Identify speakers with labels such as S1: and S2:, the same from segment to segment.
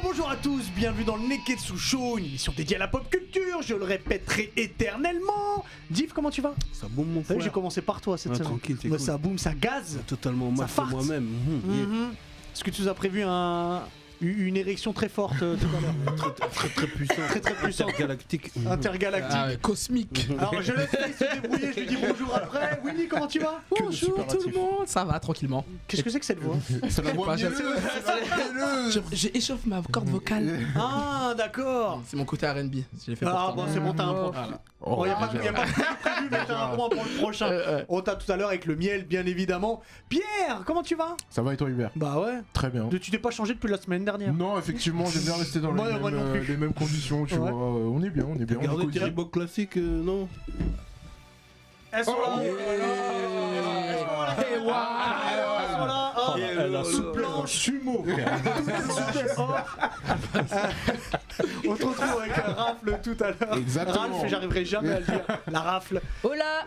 S1: Bonjour à tous, bienvenue dans le Neketsu Show, une émission dédiée à la pop culture, je le répéterai éternellement. Div, comment tu vas?
S2: Ça boum mon frère.
S1: J'ai commencé par toi cette semaine.
S2: Tranquille, t'es
S1: Moi,
S2: cool.
S1: ça boum, ça gaze.
S2: Totalement mal
S1: farte.
S2: pour moi-même.
S1: Est-ce que tu nous as prévu une érection très forte tout à l'heure?
S2: Très puissant.
S1: Très puissant.
S2: Intergalactique.
S1: Intergalactique.
S3: Ah ouais, cosmique.
S1: Alors je laisse Faye se débrouiller, je lui dis bonjour après. Winnie, comment tu vas?
S3: Bonjour tout le monde, ça va tranquillement.
S1: Qu'est-ce que c'est que cette voix?
S3: C'est la voix J'échauffe ma corde vocale.
S1: Ah d'accord.
S3: C'est mon côté R&B. Je l'ai fait
S1: Ah
S3: pour
S1: bon, c'est bon, t'as un point.
S3: Voilà.
S1: Bon, y a pas de prévu, mais t'as un point pour le prochain. On t'a tout à l'heure avec le miel, bien évidemment. Pierre, comment tu vas?
S4: Ça va et toi Hubert?
S1: Bah ouais.
S4: Très bien.
S1: Tu t'es pas changé depuis la semaine dernière?
S4: Non, effectivement, j'aime bien rester dans
S1: Moi non plus.
S4: les mêmes conditions, tu
S1: Ouais.
S4: vois. On est bien, on est bien. on est
S2: Regardez
S4: cosy.
S2: Thierry Bock classique, non?
S1: Elles sont là.
S3: Et waouh.
S1: Elles sont là. Oh,
S5: Elle a souplé un sumo, frère.
S1: On se retrouve avec un rafle tout à l'heure.
S4: Exactement.
S1: Ralph, j'arriverai jamais à le dire. La rafle.
S6: Oh là.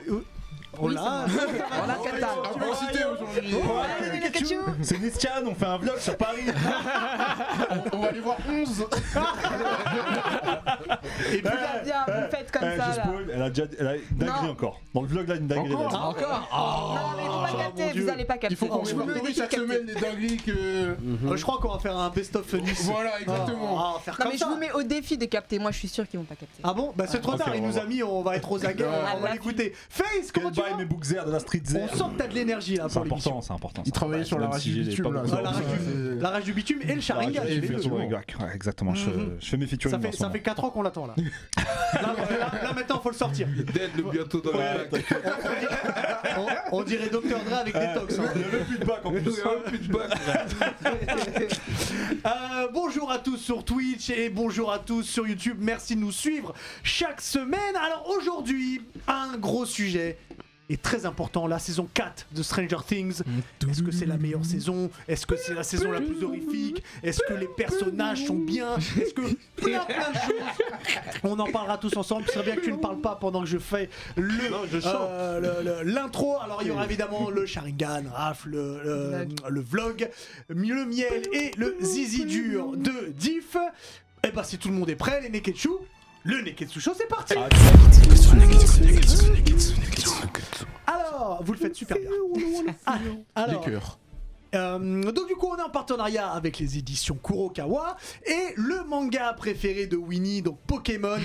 S1: Oh là.
S6: On a Kata.
S4: Un peu excité aujourd'hui.
S6: Allez, les Pikachu.
S5: C'est Nistian, on fait un vlog sur Paris.
S4: On va aller voir 11.
S1: Et puis,
S6: Bien, vous le faites comme ça là.
S5: Elle a une dinguerie
S6: Non.
S5: encore. Dans le vlog là, une dinguerie.
S4: Encore
S5: elle a dit.
S3: Encore.
S6: Non, mais il faut pas capter, vous allez pas capter.
S4: Il faut qu'on
S6: Je
S4: se
S6: me
S4: répertorie
S6: défie
S4: chaque
S6: capter.
S4: semaine des dingueries que.
S1: je crois qu'on va faire un best-of Nice.
S4: Voilà, exactement.
S1: Ah, on va faire
S6: Non,
S1: comme
S6: mais je
S1: ça.
S6: vous mets au défi de capter. Moi, je suis sûr qu'ils vont pas capter.
S1: Ah bon? Bah c'est trop
S5: Ok,
S1: tard,
S5: on
S1: il
S5: va
S1: nous a
S5: voir.
S1: mis, on va être aux aguets, on va
S6: Ah,
S1: l'écouter. Face, comment
S5: Quel
S1: tu
S5: bail
S1: vas?
S5: mes Bookzer de la street Z.
S1: On sent que t'as de l'énergie là
S5: C'est
S1: pour l'émission.
S5: important, c'est important.
S4: Il travaillait sur la rage du bitume là.
S1: Ouais, la rage du bitume et le Sharingan.
S5: Ouais,
S1: tu les deux.
S5: exactement. Je fais mes featuring.
S1: Ça fait 4 ans qu'on l'attend là. Là maintenant faut le sortir.
S2: Dead le bientôt dans la blague.
S1: On dirait Dr Dre avec des tox.
S5: Il n'y avait plus de bac en plus.
S2: Plus de bac.
S1: Bonjour à tous sur Twitch et bonjour à tous sur YouTube. Merci de nous suivre chaque semaine. Alors aujourd'hui, un gros sujet. est très important, la saison 4 de Stranger Things. Est-ce que c'est la meilleure saison? Est-ce que c'est la saison la plus horrifique? Est-ce que les personnages sont bien? Est-ce que plein de choses? On en parlera tous ensemble. Ce serait bien que tu ne parles pas pendant que je fais l'intro. Alors il y aura évidemment le Sharingan, Raph, le vlog, le miel et le zizi dur de Diff. Et bah si tout le monde est prêt, les Neketsu, le Neketsu Show, c'est parti. Alors, vous le faites super bien. Alors,
S4: Les cœurs.
S1: donc du coup on est en partenariat avec les éditions Kurokawa et le manga préféré de Winnie, donc Pokémon.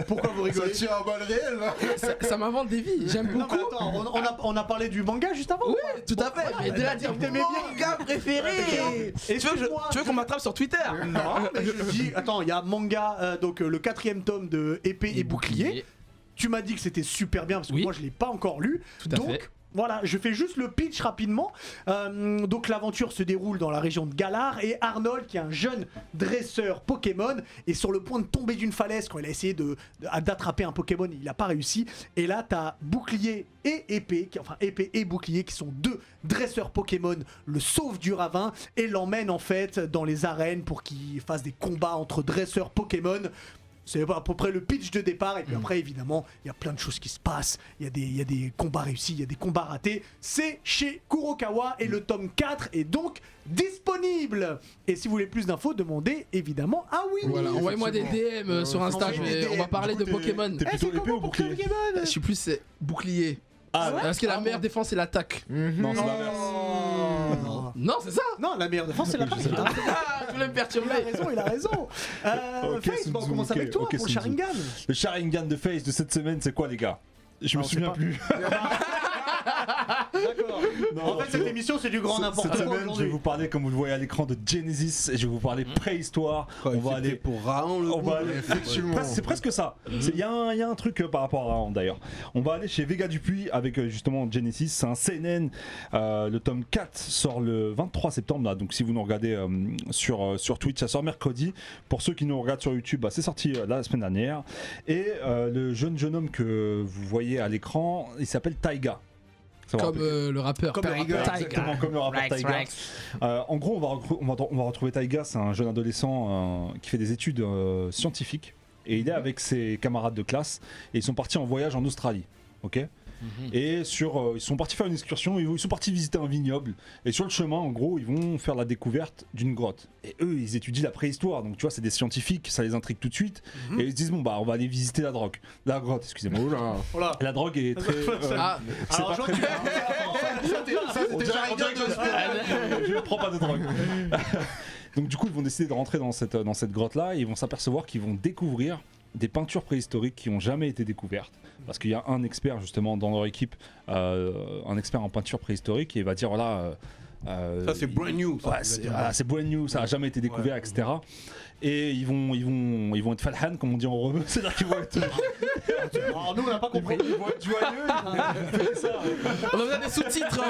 S1: Pourquoi vous rigolez?
S4: Ça tire à balles réelles là.
S3: Ça m'invente des vies, j'aime
S1: Non,
S3: beaucoup.
S1: mais attends, on a parlé du manga juste avant.
S3: Oui, tout à fait. Mais de la dire
S1: t'aimais bien.
S3: manga préféré. Tu veux qu'on m'attrape sur Twitter?
S1: Non, mais je dis, attends, il y a manga, donc le 4ème tome de Épée et Bouclier. Tu m'as dit que c'était super bien parce que
S3: Oui.
S1: moi je l'ai pas encore lu.
S3: Tout à
S1: donc,
S3: fait.
S1: Voilà, je fais juste le pitch rapidement. Donc l'aventure se déroule dans la région de Galar et Arnold, qui est un jeune dresseur Pokémon, est sur le point de tomber d'une falaise quand il a essayé d'attraper un Pokémon. Il n'a pas réussi. Et là, t'as Bouclier et Épée, enfin Épée et Bouclier, qui sont deux dresseurs Pokémon, le sauvent du ravin et l'emmènent en fait dans les arènes pour qu'il fasse des combats entre dresseurs Pokémon. C'est à peu près le pitch de départ, et puis après évidemment il y a plein de choses qui se passent, il y a des combats réussis, il y a des combats ratés. C'est chez Kurokawa et le tome 4 est donc disponible. Et si vous voulez plus d'infos, demandez évidemment à Winnie.
S3: Voilà, envoyez-moi des DM sur Insta,
S1: envoyez des
S3: on va
S1: DM.
S3: parler de Pokémon.
S5: T'es plutôt épée ou bouclier?
S3: Je suis plus bouclier.
S5: Ah ouais.
S3: Parce que la meilleure défense c'est l'attaque.
S5: Non, c'est l'inverse.
S3: Non, c'est ça.
S1: Non, la meilleure défense c'est la passe.
S3: Ah, tu voulais me perturber.
S1: Il a raison.
S5: Ok,
S1: Face, bon, on
S5: Sunzu,
S1: commence
S5: ok,
S1: avec toi
S5: ok,
S1: pour le
S5: Sunzu.
S1: Sharingan.
S5: Le Sharingan de Face de cette semaine, c'est quoi, les gars? Je me
S1: on sait
S5: souviens
S1: pas.
S5: plus.
S1: D'accord. En fait, cette émission c'est du grand n'importe
S5: Cette
S1: quoi
S5: semaine, je vais
S1: aujourd'hui.
S5: vous parler, comme vous le voyez à l'écran, de Genesis et je vais vous parler préhistoire.
S2: On
S5: va aller
S2: pour Raon le
S5: On va aller,
S4: Effectivement.
S5: c'est presque ça. Il y, a un truc par rapport à Raon d'ailleurs. On va aller chez Vega Dupuis avec justement Genesis. C'est un CNN. Le tome 4 sort le 23 septembre. Là. Donc si vous nous regardez sur Twitch, ça sort mercredi. Pour ceux qui nous regardent sur YouTube, c'est sorti la semaine dernière. Et le jeune homme que vous voyez à l'écran, il s'appelle Taiga. Ça va
S3: Comme le rappeur.
S1: Comme le rappeur.
S5: Exactement, comme le rappeur Taiga. En gros, on va retrouver Taiga, c'est un jeune adolescent qui fait des études scientifiques et il est avec ses camarades de classe et ils sont partis en voyage en Australie. Ok. Et ils sont partis faire une excursion, ils sont partis visiter un vignoble. Et sur le chemin, en gros, ils vont faire la découverte d'une grotte. Et eux, ils étudient la préhistoire. Donc tu vois, c'est des scientifiques, ça les intrigue tout de suite. Et ils se disent, bon bah on va aller visiter la grotte, excusez-moi.
S4: Oula.
S5: La drogue est très... c'est pas très bien. Je ne prends pas de drogue. Donc du coup ils vont décider de rentrer dans cette grotte là et ils vont s'apercevoir qu'ils vont découvrir des peintures préhistoriques qui n'ont jamais été découvertes parce qu'il y a un expert justement dans leur équipe, un expert en peinture préhistorique et il va dire voilà
S2: ça c'est brand new.
S5: C'est brand new, ça a jamais été découvert, etc. Et ils vont être falhan comme on dit en rebeu, c'est-à-dire qu'ils vont être.
S1: Alors nous on n'a pas compris.
S5: Ils vont être joyeux, ils vont fêter ça.
S3: On a besoin des sous-titres.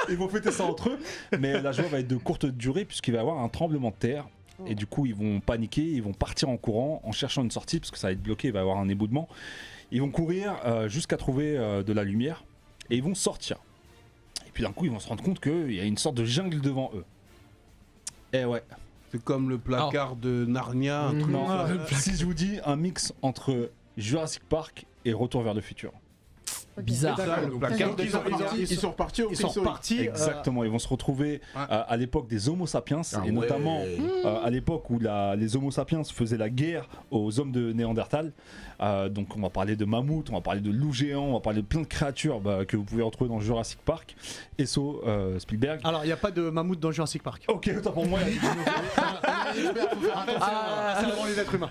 S5: Ils vont fêter ça entre eux, mais la joie va être de courte durée puisqu'il va y avoir un tremblement de terre. Et du coup, ils vont paniquer, ils vont partir en courant en cherchant une sortie parce que ça va être bloqué, il va y avoir un éboudement. Ils vont courir jusqu'à trouver de la lumière et ils vont sortir. Et puis d'un coup, ils vont se rendre compte qu'il y a une sorte de jungle devant eux. Et ouais.
S2: C'est comme le placard de Narnia, un truc.
S5: Non, si je vous dis un mix entre Jurassic Park et Retour vers le futur.
S3: Bizarre.
S4: Le placard, ils sont repartis au préhistorique.
S5: Exactement, ils vont se retrouver à l'époque des Homo sapiens et notamment à l'époque où les Homo sapiens faisaient la guerre aux hommes de Néandertal. Donc on va parler de mammouth, on va parler de loups géants, on va parler de plein de créatures que vous pouvez retrouver dans Jurassic Park. Esso Spielberg.
S1: Alors il n'y a pas de mammouth dans Jurassic Park.
S5: Ok, autant pour moi.
S1: C'est vraiment les êtres humains.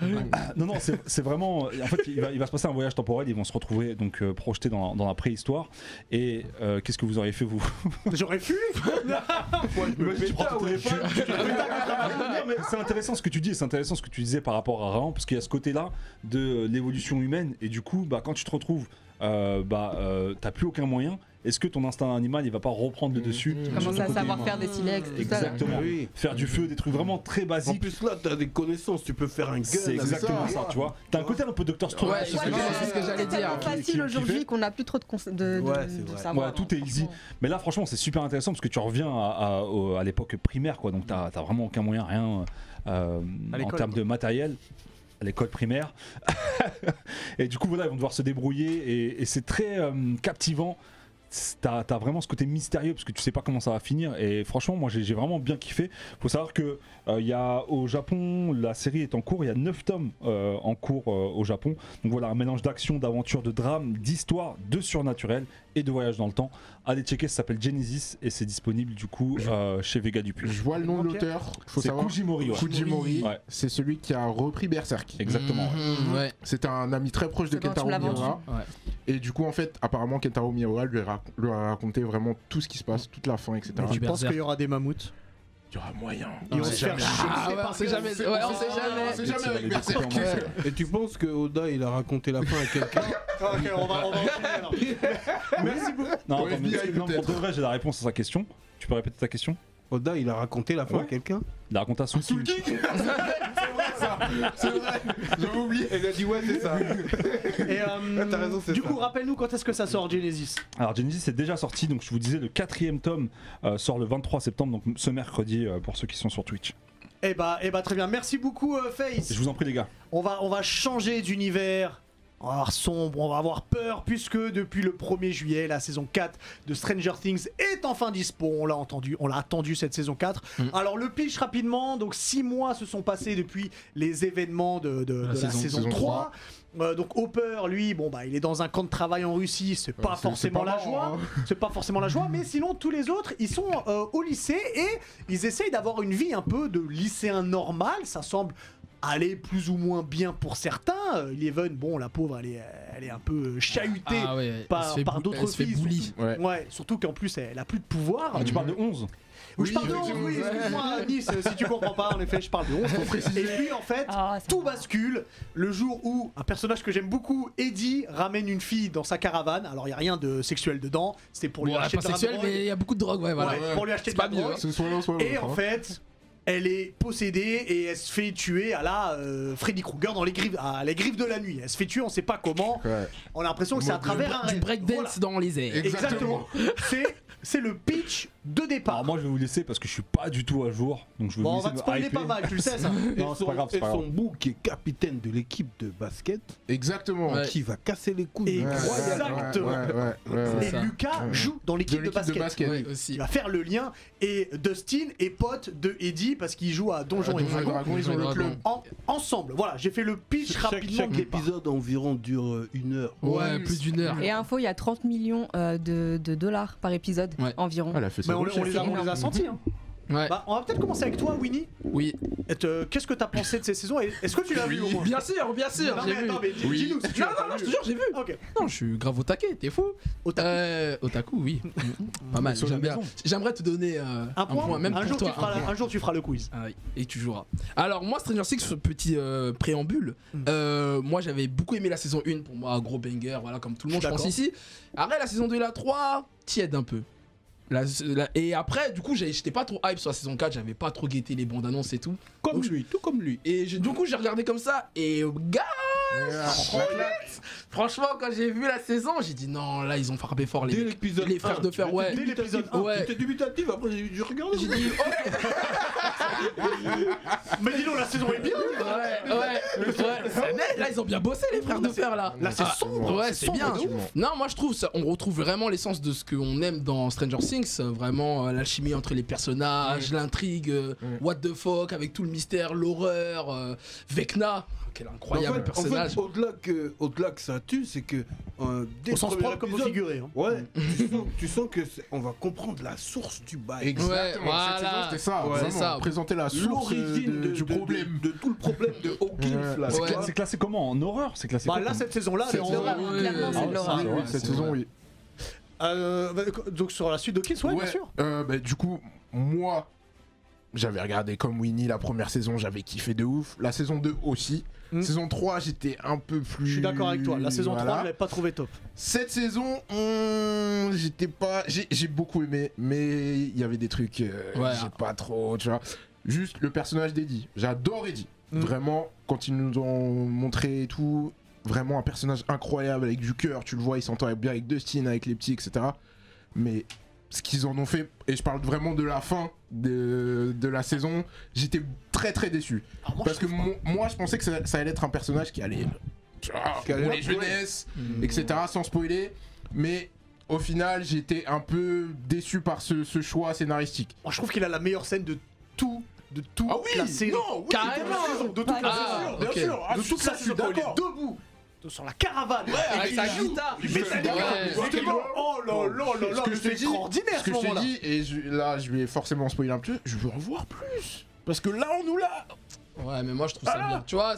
S5: Non, c'est vraiment. En fait, il va se passer un voyage temporel. Ils vont se retrouver donc projetés dans la préhistoire. Et qu'est-ce que vous auriez fait vous?
S1: J'aurais fui.
S5: Tu prends ton téléphone. Mais c'est intéressant ce que tu dis. C'est intéressant ce que tu disais par rapport à Raon, parce qu'il y a ce côté-là de l'évolution humaine. Et du coup, quand tu te retrouves, t'as plus aucun moyen. Est-ce que ton instinct animal il va pas reprendre le dessus?
S6: Commencer à savoir faire des silex, tout ça.
S5: Exactement.
S2: Oui.
S5: Faire du feu, des trucs vraiment très
S2: En
S5: basiques.
S2: plus là, t'as des connaissances, tu peux faire un gun.
S5: C'est exactement ça, tu vois. T'as un côté un peu Dr. Strange.
S3: Ouais, c'est ce que j'allais dire.
S6: C'est facile aujourd'hui qu'on n'a plus trop de savoir.
S5: Ouais, tout est easy. Mais là, franchement, c'est super intéressant parce que tu reviens à l'époque primaire, quoi. Donc, t'as vraiment aucun moyen, rien en termes de matériel. À l'école primaire. Et du coup, voilà, ils vont devoir se débrouiller et c'est très captivant. T'as vraiment ce côté mystérieux parce que tu sais pas comment ça va finir et franchement moi j'ai vraiment bien kiffé. Faut savoir que y a, au Japon la série est en cours, il y a 9 tomes en cours au Japon, donc voilà un mélange d'action, d'aventure, de drame, d'histoire, de surnaturel et de voyage dans le temps. Allez checker, ça s'appelle Genesis et c'est disponible du coup chez Vega Dupuis.
S4: Je vois le nom de l'auteur, faut
S5: c'est
S4: savoir.
S5: Kujimori.
S4: Kujimori,
S5: ouais.
S4: C'est celui qui a repris Berserk.
S5: Exactement.
S3: Ouais.
S4: C'est un ami très proche de Kentaro Miura.
S3: Ouais.
S4: Et du coup, en fait, apparemment, Kentaro Miura lui a raconté vraiment tout ce qui se passe, toute la fin, etc.
S1: Tu penses qu'il y aura des mammouths?
S4: Il y aura moyen.
S1: Ils vont se faire
S3: On sait jamais. Ouais, on sait jamais.
S4: On sait jamais avec Berserk.
S2: Et tu penses que Oda il a raconté la fin à quelqu'un?
S1: Ok, on va enchaîner alors. Merci beaucoup.
S5: Non,
S4: Ouais,
S5: attends, mais
S4: FBI,
S5: non, pour
S4: peut-être.
S5: de vrai j'ai la réponse à sa question. Tu peux répéter ta question?
S2: Oda il a raconté la fin à quelqu'un?
S5: Il a raconté à son
S4: Soul King. C'est vrai ça. C'est vrai. J'avais oublié.
S2: Elle a dit ouais c'est ça.
S1: Et
S2: t'as raison, c'est
S1: du
S2: ça.
S1: coup, rappelle-nous quand est-ce que ça sort Genesis?
S5: Alors Genesis est déjà sorti, donc je vous disais le 4e tome sort le 23 septembre, donc ce mercredi pour ceux qui sont sur Twitch.
S1: Eh bah très bien. Merci beaucoup Face.
S5: Je vous en prie les gars.
S1: On va changer d'univers. On va avoir sombre, on va avoir peur, puisque depuis le 1er juillet, la saison 4 de Stranger Things est enfin dispo. On l'a attendu cette saison 4. Alors le pitch rapidement, donc 6 mois se sont passés depuis les événements de la saison 3. Donc Hopper, lui, il est dans un camp de travail en Russie, c'est pas forcément la joie. C'est pas forcément la joie, mais sinon tous les autres, ils sont au lycée et ils essayent d'avoir une vie un peu de lycéen normal. Ça semble aller plus ou moins bien pour certains. Eleven, la pauvre, elle est un peu chahutée par d'autres filles. Ouais, surtout qu'en plus, elle a plus de pouvoir.
S5: Tu parles de 11?
S1: Oui, je parle de 11, oui, excuse-moi, Nice, si tu comprends pas, en effet, je parle de 11. Et puis, en fait, tout bascule le jour où un personnage que j'aime beaucoup, Eddie, ramène une fille dans sa caravane. Alors, il n'y a rien de sexuel dedans, c'est pour lui acheter de la drogue.
S3: Mais il y a beaucoup de drogue,
S1: pour lui acheter de la drogue. Et en fait, elle est possédée et elle se fait tuer à la Freddy Krueger dans les griffes de la nuit. Elle se fait tuer, on sait pas comment. On a l'impression que c'est à travers un
S3: du breakdance dans les airs.
S1: Exactement. C'est le pitch de départ.
S5: Alors moi je vais vous laisser parce que je suis pas du tout à jour. Donc je vais
S1: Bon,
S5: vous
S1: on
S5: laisser
S1: va te
S5: me
S1: spoiler
S5: hyper.
S1: pas mal, tu le sais ça.
S5: Non, c'est pas grave, c'est pas grave.
S2: son bout qui est capitaine de l'équipe de basket,
S4: Exactement.
S7: Ouais.
S2: qui va casser les couilles.
S1: Exactement.
S7: C'est
S1: Et
S7: ça.
S1: Lucas joue dans l'équipe de basket.
S7: Ouais,
S1: Il
S7: aussi.
S1: va faire le lien. Et Dustin est pote de Eddie parce qu'il joue à Donjons et
S7: Donjons et
S1: Dragons.
S7: Dragons,
S4: ils ont le club.
S1: Ensemble. Voilà, j'ai fait le pitch rapidement.
S2: Chaque
S1: de départ.
S2: épisode environ dure 1 heure.
S7: Ouais, plus d'une heure.
S6: Et info, il y a 30 millions de dollars par épisode
S7: Ouais.
S6: environ.
S4: Elle a fait
S1: Mais
S4: ça.
S1: on les a sentis. Hein.
S7: Ouais.
S1: Bah, on va peut-être commencer avec toi, Winnie.
S7: Oui.
S1: Qu'est-ce que t'as pensé de ces saisons et est-ce que tu l'as vu au moins
S7: Bien sûr,
S1: Non,
S7: j'ai
S1: mais
S7: vu.
S1: attends, mais dis-nous si tu
S7: Non,
S1: l'as pas
S7: non, non, je
S1: vu.
S7: te jure, j'ai vu.
S1: Ok.
S7: Non, je suis grave au taquet, t'es fou. Otaku, oui. Pas mal,
S5: Sur la
S7: j'aime bien.
S5: maison.
S7: J'aimerais te donner un point, même
S1: un
S7: pour
S1: jour,
S7: toi.
S1: un jour, tu feras le quiz.
S7: Ah oui, et tu joueras. Alors moi Stranger Things, ce petit préambule, moi j'avais beaucoup aimé la saison 1, pour moi gros banger, voilà comme tout le monde
S1: Je
S7: je
S1: suis
S7: pense ici. Après la saison 2 et la 3, tiède un peu. Et après du coup j'étais pas trop hype sur la saison 4, j'avais pas trop guetté les bandes annonces et tout.
S2: Comme lui, tout comme lui.
S7: Et du coup j'ai regardé comme ça et gars, franchement quand j'ai vu la saison j'ai dit non là ils ont frappé fort
S2: Dès
S7: les
S2: l'épisode
S7: frères
S2: 1,
S7: de fer, ouais.
S1: Dès l'épisode 1.
S7: Ouais.
S2: J'étais dubitatif, après j'ai dû regarder.
S7: J'ai dit ok.
S1: Mais dis donc, la saison est bien.
S7: Ouais, c'est net, là ils ont bien bossé les frères de fer là.
S1: Là, c'est sombre.
S7: Ouais, c'est bien.
S1: de ouf.
S7: Non, moi je trouve ça, on retrouve vraiment l'essence de ce qu'on aime dans Stranger Things, vraiment l'alchimie entre les personnages, l'intrigue, what the fuck avec tout le mystère, l'horreur, Vecna, quel incroyable personnage.
S2: En fait, au-delà que ça tue, c'est que dès
S1: Au
S2: le
S1: sens
S2: premier
S1: propre comme au
S2: épisode,
S1: figuré. hein.
S2: Ouais, tu sens que on va comprendre la source du bail.
S4: Exactement.
S7: Ouais,
S4: Cette saison,
S7: voilà.
S4: c'était ça.
S2: Ouais,
S4: Vraiment,
S7: c'est ça.
S4: présenter la source
S2: L'origine
S4: du problème.
S2: de tout le problème de Hawkins. Là,
S7: Ouais.
S2: tu vois.
S5: C'est classé comment? En horreur? C'est classé
S1: Bah
S5: quoi
S1: là,
S5: comme-
S1: cette saison-là, elle est
S6: C'est
S1: en
S6: de l'horreur,
S7: ouais,
S6: clairement, c'est de
S7: ouais,
S6: l'horreur.
S7: ouais,
S4: Oui, cette saison, oui.
S1: Donc sur la suite de Kills, ouais, bien sûr.
S4: Du coup, moi, j'avais regardé comme Winnie la première saison, j'avais kiffé de ouf. La saison 2 aussi. Saison 3, j'étais un peu plus.
S1: Je suis d'accord avec toi. La saison 3, je l'avais pas trouvé top.
S4: Cette saison, j'étais pas. J'ai beaucoup aimé, mais il y avait des trucs. J'ai pas trop, tu vois. Juste le personnage d'Eddie. J'adore Eddie. Vraiment, quand ils nous ont montré et tout, vraiment un personnage incroyable avec du cœur. Tu le vois, il s'entend bien avec Dustin, avec les petits, etc. Mais ce qu'ils en ont fait, et je parle vraiment de la fin de la saison, j'étais très très déçu. Parce que moi, je pensais que ça allait être un personnage qui allait. Tu vois, pour les jeunesses, etc. Sans spoiler. Mais au final, j'étais un peu déçu par ce choix scénaristique.
S1: Moi, je trouve qu'il a la meilleure scène de toute la série.
S4: Non, oui,
S7: Carrément.
S1: De toute la
S7: Ah,
S1: saison,
S7: ok.
S1: bien sûr.
S4: Ah,
S1: De toute
S4: ça,
S1: la
S4: je suis
S1: saison, quand il est
S4: d'accord.
S1: debout sur la caravane.
S7: avec sa guitare.
S1: Mais c'est oh là là là là,
S4: Ce que je te
S1: c'est
S4: dis,
S1: extraordinaire
S4: Ce
S1: ce
S4: que je
S1: moment-là.
S4: te dis, et là je vais forcément spoiler un peu, je veux en voir plus. Parce que là on nous l'a.
S7: Ouais, mais moi je trouve ça bien. Tu vois,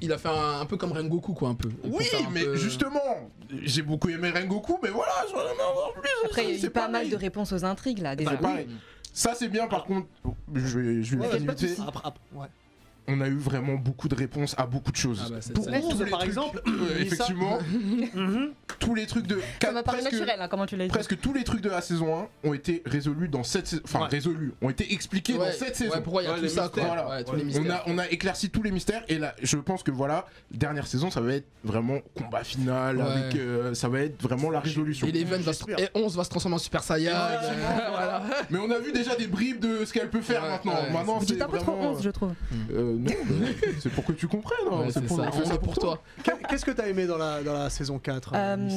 S7: il a fait un peu comme Rengoku quoi, un peu. Pour
S4: Oui,
S7: faire un
S4: mais
S7: peu-
S4: justement, j'ai beaucoup aimé Rengoku, mais voilà, je veux en voir plus.
S6: Après, il y a
S4: C'est
S6: eu pas mal
S4: pareil.
S6: de réponses aux intrigues là. Déjà.
S4: C'est pareil. Ça c'est bien par contre, je vais
S1: Ouais,
S4: le
S1: pas de
S4: limiter.
S1: soucis. Après, ouais.
S4: On a eu vraiment beaucoup de réponses à beaucoup de choses.
S7: Ah bah, c'est-
S1: Pour
S7: c'est-
S1: 11,
S4: tous les
S1: par
S4: trucs,
S1: exemple,
S4: effectivement, tous les trucs de
S6: Ça m'a paru
S4: presque-
S6: naturel, hein, comment tu l'as dit.
S4: Presque tous les trucs de la saison 1 ont été résolus dans cette saison. Enfin,
S1: Ouais.
S4: résolus, ont été expliqués dans cette saison.
S7: Ouais, pourquoi il y a
S2: Ouais,
S7: tout
S2: les
S7: ça
S2: mystères,
S7: quoi.
S4: voilà.
S7: Ouais, tous les
S4: On
S7: mystères.
S4: a éclairci tous les mystères et là, je pense que voilà, dernière saison, ça va être vraiment combat final
S7: Ouais.
S4: avec, ça va être vraiment la résolution.
S7: Et l'event va se...
S1: J'espère.
S7: et 11 va se transformer en Super Saiyan. Voilà.
S4: Mais on a vu déjà des bribes de ce qu'elle peut faire
S7: Ouais,
S4: maintenant.
S7: ouais,
S4: Maintenant,
S6: Vous
S4: c'est
S6: dites un peu trop
S4: vraiment.
S6: 11, je trouve.
S4: Non, bah, c'est pour que tu comprennes. hein.
S7: Ouais, c'est
S4: pour,
S7: ça,
S4: on fait
S7: on
S4: ça
S7: est pour toi.
S1: Qu'est-ce que t'as aimé dans la saison 4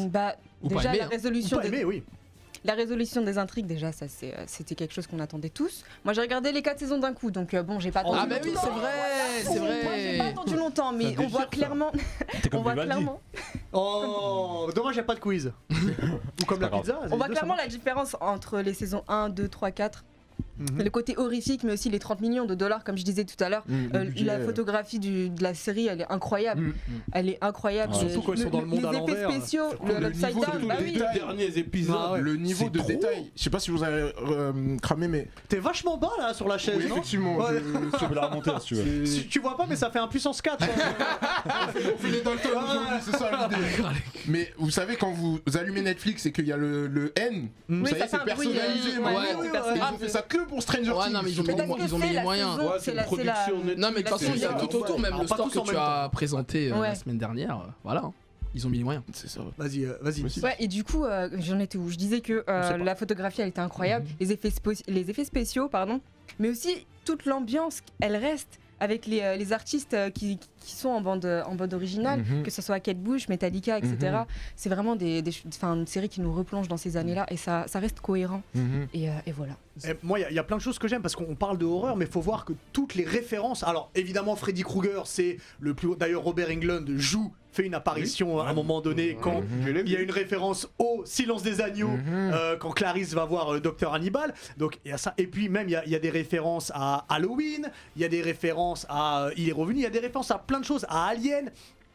S6: Bah,
S7: Ou pas
S6: déjà,
S7: aimé,
S6: la
S7: hein.
S6: résolution
S1: Ou pas
S6: des...
S1: aimé, oui.
S6: La résolution des intrigues, déjà, ça c'était quelque chose qu'on attendait tous. Moi, j'ai regardé les 4 saisons d'un coup, donc bon, j'ai pas attendu.
S7: Ah bah oui, c'est vrai, c'est
S6: Moi, j'ai pas
S7: vrai.
S6: attendu longtemps, mais
S2: Ça
S6: on voit
S2: déchire, ça.
S6: clairement.
S5: T'es comme
S6: On voit
S5: Vivaldi.
S6: clairement.
S1: Oh, dommage, il n'y a pas de quiz. Ou comme la
S5: pas grave.
S1: pizza.
S6: On voit clairement la différence entre les saisons 1, 2, 3, 4. Le côté horrifique, mais aussi les 30 millions de dollars, comme je disais tout à l'heure.
S4: Le budget,
S6: La photographie de la série, elle est incroyable. Elle est incroyable.
S5: Ouais.
S1: Surtout quand ils sont dans le monde à
S6: Les effets
S1: l'envers.
S6: spéciaux,
S4: le
S6: l'upside
S4: niveau de
S6: down,
S4: tous
S6: bah
S4: les
S6: oui.
S4: détails.
S2: Derniers épisodes.
S1: Ah ouais.
S4: Le niveau
S1: C'est
S4: de
S1: trop.
S4: détail, je sais pas si vous avez cramé, mais
S1: T'es vachement bas là sur la chaise,
S4: oui,
S1: non
S4: effectivement,
S1: Ouais.
S5: Tu peux la remonter là si tu veux.
S1: Tu vois pas, mais ça fait un puissance 4.
S4: on fait les Dalton aujourd'hui, c'est ça l'idée. Mais vous savez, quand vous allumez Netflix et qu'il y a le N, vous
S6: Oui,
S4: savez,
S6: ça fait
S4: c'est
S6: un bruit,
S4: personnalisé.
S6: ouais,
S4: maintenant.
S7: ouais,
S6: c'est
S4: Ils
S6: personnalisé.
S4: ont fait ça que pour Stranger
S7: Ouais,
S4: Things.
S7: non, mais ils ont
S6: Mais
S7: mis,
S6: parce que
S7: ils ont mis
S6: c'est
S7: les
S6: la
S7: moyens.
S6: saison-
S2: Ouais, c'est une
S6: la-
S2: production Netflix.
S7: Non mais de toute façon il y a
S6: saison.
S7: tout autour, même
S1: Alors,
S7: le
S1: pas
S7: store
S1: tous en
S7: que tu
S1: même
S7: as présenté
S6: Ouais.
S7: la semaine dernière, voilà. Ils ont mis les moyens.
S3: C'est ça.
S1: Vas-y.
S6: Ouais, et du coup, j'en étais où? Je disais que la photographie, elle était incroyable, les effets spéciaux, pardon, mais aussi toute l'ambiance, elle reste avec les artistes qui sont en bande originale, que ce soit Kate Bush, Metallica, etc. C'est vraiment une série qui nous replonge dans ces années-là et ça reste cohérent. Et voilà.
S1: Et moi, il y a plein de choses que j'aime parce qu'on parle de horreur, mais il faut voir que toutes les références. Alors, évidemment, Freddy Krueger, c'est le plus haut. D'ailleurs, Robert Englund fait une apparition à un moment donné quand il y a une référence au Silence des agneaux, quand Clarisse va voir Dr Hannibal. Donc, il y a ça. Et puis, même, il y a des références à Halloween, il y a des références à Il est revenu, il y a des références à plein de choses, à Alien.